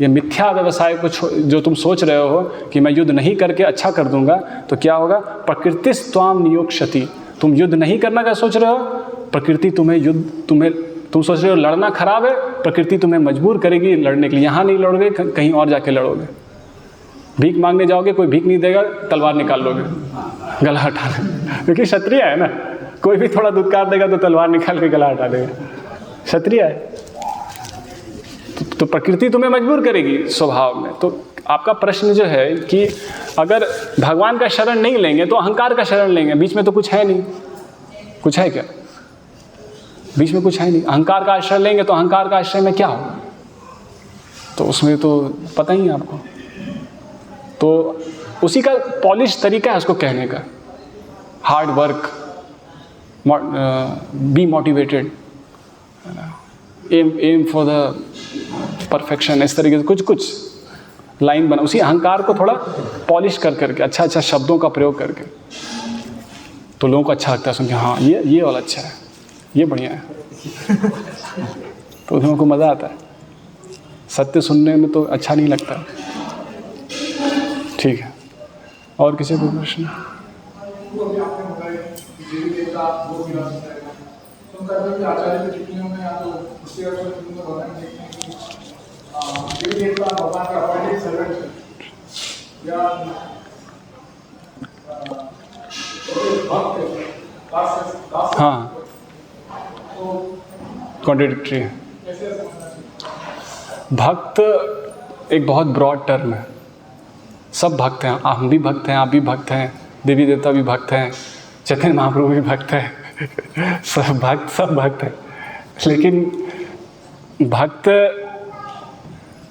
ये मिथ्या व्यवसाय को जो तुम सोच रहे हो कि मैं युद्ध नहीं करके अच्छा कर दूंगा, तो क्या होगा? प्रकृतिस्त्वाम नियोक्ष्यति। तुम युद्ध नहीं करना क्या सोच रहे हो? प्रकृति तुम सोच रहे हो लड़ना खराब है, प्रकृति तुम्हें मजबूर करेगी लड़ने के लिए। यहाँ नहीं लड़ोगे, कहीं और जाके लड़ोगे। भीख मांगने जाओगे, कोई भीख नहीं देगा, तलवार निकाल लोगे, गला हटा लेगा, क्योंकि क्षत्रिय है ना। कोई भी थोड़ा दुत्कार देगा तो तलवार निकाल के गला हटा देगा, क्षत्रिय है। तो प्रकृति तुम्हें मजबूर करेगी स्वभाव में। तो आपका प्रश्न जो है कि अगर भगवान का शरण नहीं लेंगे तो अहंकार का शरण लेंगे, बीच में तो कुछ है नहीं। कुछ है क्या? बीच में कुछ है नहीं। अहंकार का आश्रय लेंगे तो अहंकार का आश्रय में क्या होगा? तो उसमें तो पता ही है आपको। तो उसी का पॉलिश तरीका है उसको कहने का, hard work, be motivated, aim for the perfection, इस तरीके से कुछ लाइन बना, उसी अहंकार को थोड़ा पॉलिश कर करके, अच्छा अच्छा शब्दों का प्रयोग करके, तो लोगों को अच्छा लगता है सुन के, हाँ ये वाला अच्छा है, ये बढ़िया है। तो लोगों को मज़ा आता है। सत्य सुनने में तो अच्छा नहीं लगता। ठीक है, और किसी को प्रश्न? भगवान का हाँ, कॉन्ट्रडिक्टरी है। भक्त एक बहुत ब्रॉड टर्म है। सब भक्त हैं, हम भी भक्त हैं, आप भी भक्त हैं, देवी देवता भी भक्त हैं, चैतन्य महाप्रभु भी भक्त हैं, सब भक्त हैं। लेकिन भक्त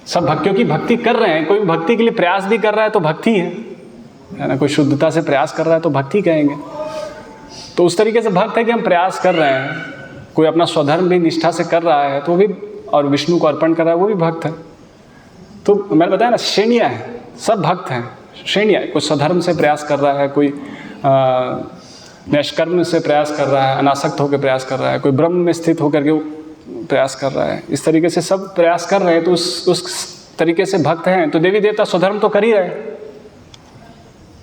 सब भक्तियों की भक्ति कर रहे हैं। कोई भक्ति के लिए प्रयास भी कर रहा है तो भक्ति है ना। कोई शुद्धता से प्रयास कर रहा है तो भक्ति कहेंगे। तो उस तरीके से भक्त है कि हम प्रयास कर रहे हैं। कोई अपना स्वधर्म भी निष्ठा से कर रहा है तो वो भी, और विष्णु को अर्पण कर रहा है, वो भी भक्त है। तो मैंने बताया ना, श्रेणियाँ हैं, सब भक्त हैं, श्रेणियाँ। कोई स्वधर्म से प्रयास कर रहा है, कोई निष्कर्म से प्रयास कर रहा है, अनासक्त होकर प्रयास कर रहा है, कोई ब्रह्म में स्थित होकर के प्रयास कर रहा है। इस तरीके से सब प्रयास कर रहे हैं, तो उस तरीके से भक्त हैं। तो देवी देवता स्वधर्म तो कर ही रहे,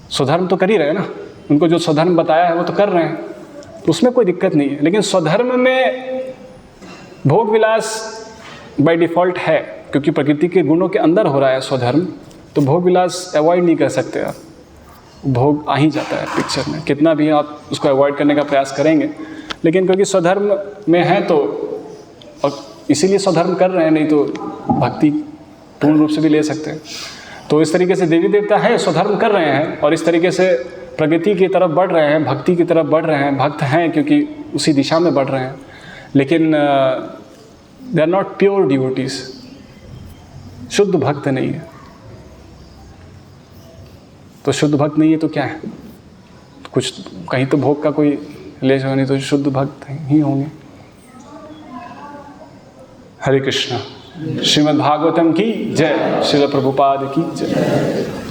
स्वधर्म तो कर ही रहे ना। उनको जो स्वधर्म बताया है वो तो कर रहे हैं, तो उसमें कोई दिक्कत नहीं है। लेकिन स्वधर्म में भोग विलास बाय डिफ़ॉल्ट है, क्योंकि प्रकृति के गुणों के अंदर हो रहा है स्वधर्म, तो भोग विलास अवॉइड नहीं कर सकते आप। भोग आ ही जाता है पिक्चर में, कितना भी आप उसको अवॉइड करने का प्रयास करेंगे। लेकिन क्योंकि स्वधर्म में है तो, और इसीलिए स्वधर्म कर रहे हैं, नहीं तो भक्ति पूर्ण रूप से भी ले सकते हैं। तो इस तरीके से देवी देवता है, स्वधर्म कर रहे हैं, और इस तरीके से प्रगति की तरफ बढ़ रहे हैं, भक्ति की तरफ बढ़ रहे हैं। भक्त हैं क्योंकि उसी दिशा में बढ़ रहे हैं। लेकिन they are not pure devotees, शुद्ध भक्त नहीं है। तो शुद्ध भक्त नहीं है तो क्या है? तो कुछ कहीं तो भोग का कोई लेश होगा, नहीं तो शुद्ध भक्त ही होंगे। हरे कृष्णा। श्रीमद् भागवतम की जय, श्रील प्रभुपाद की जय।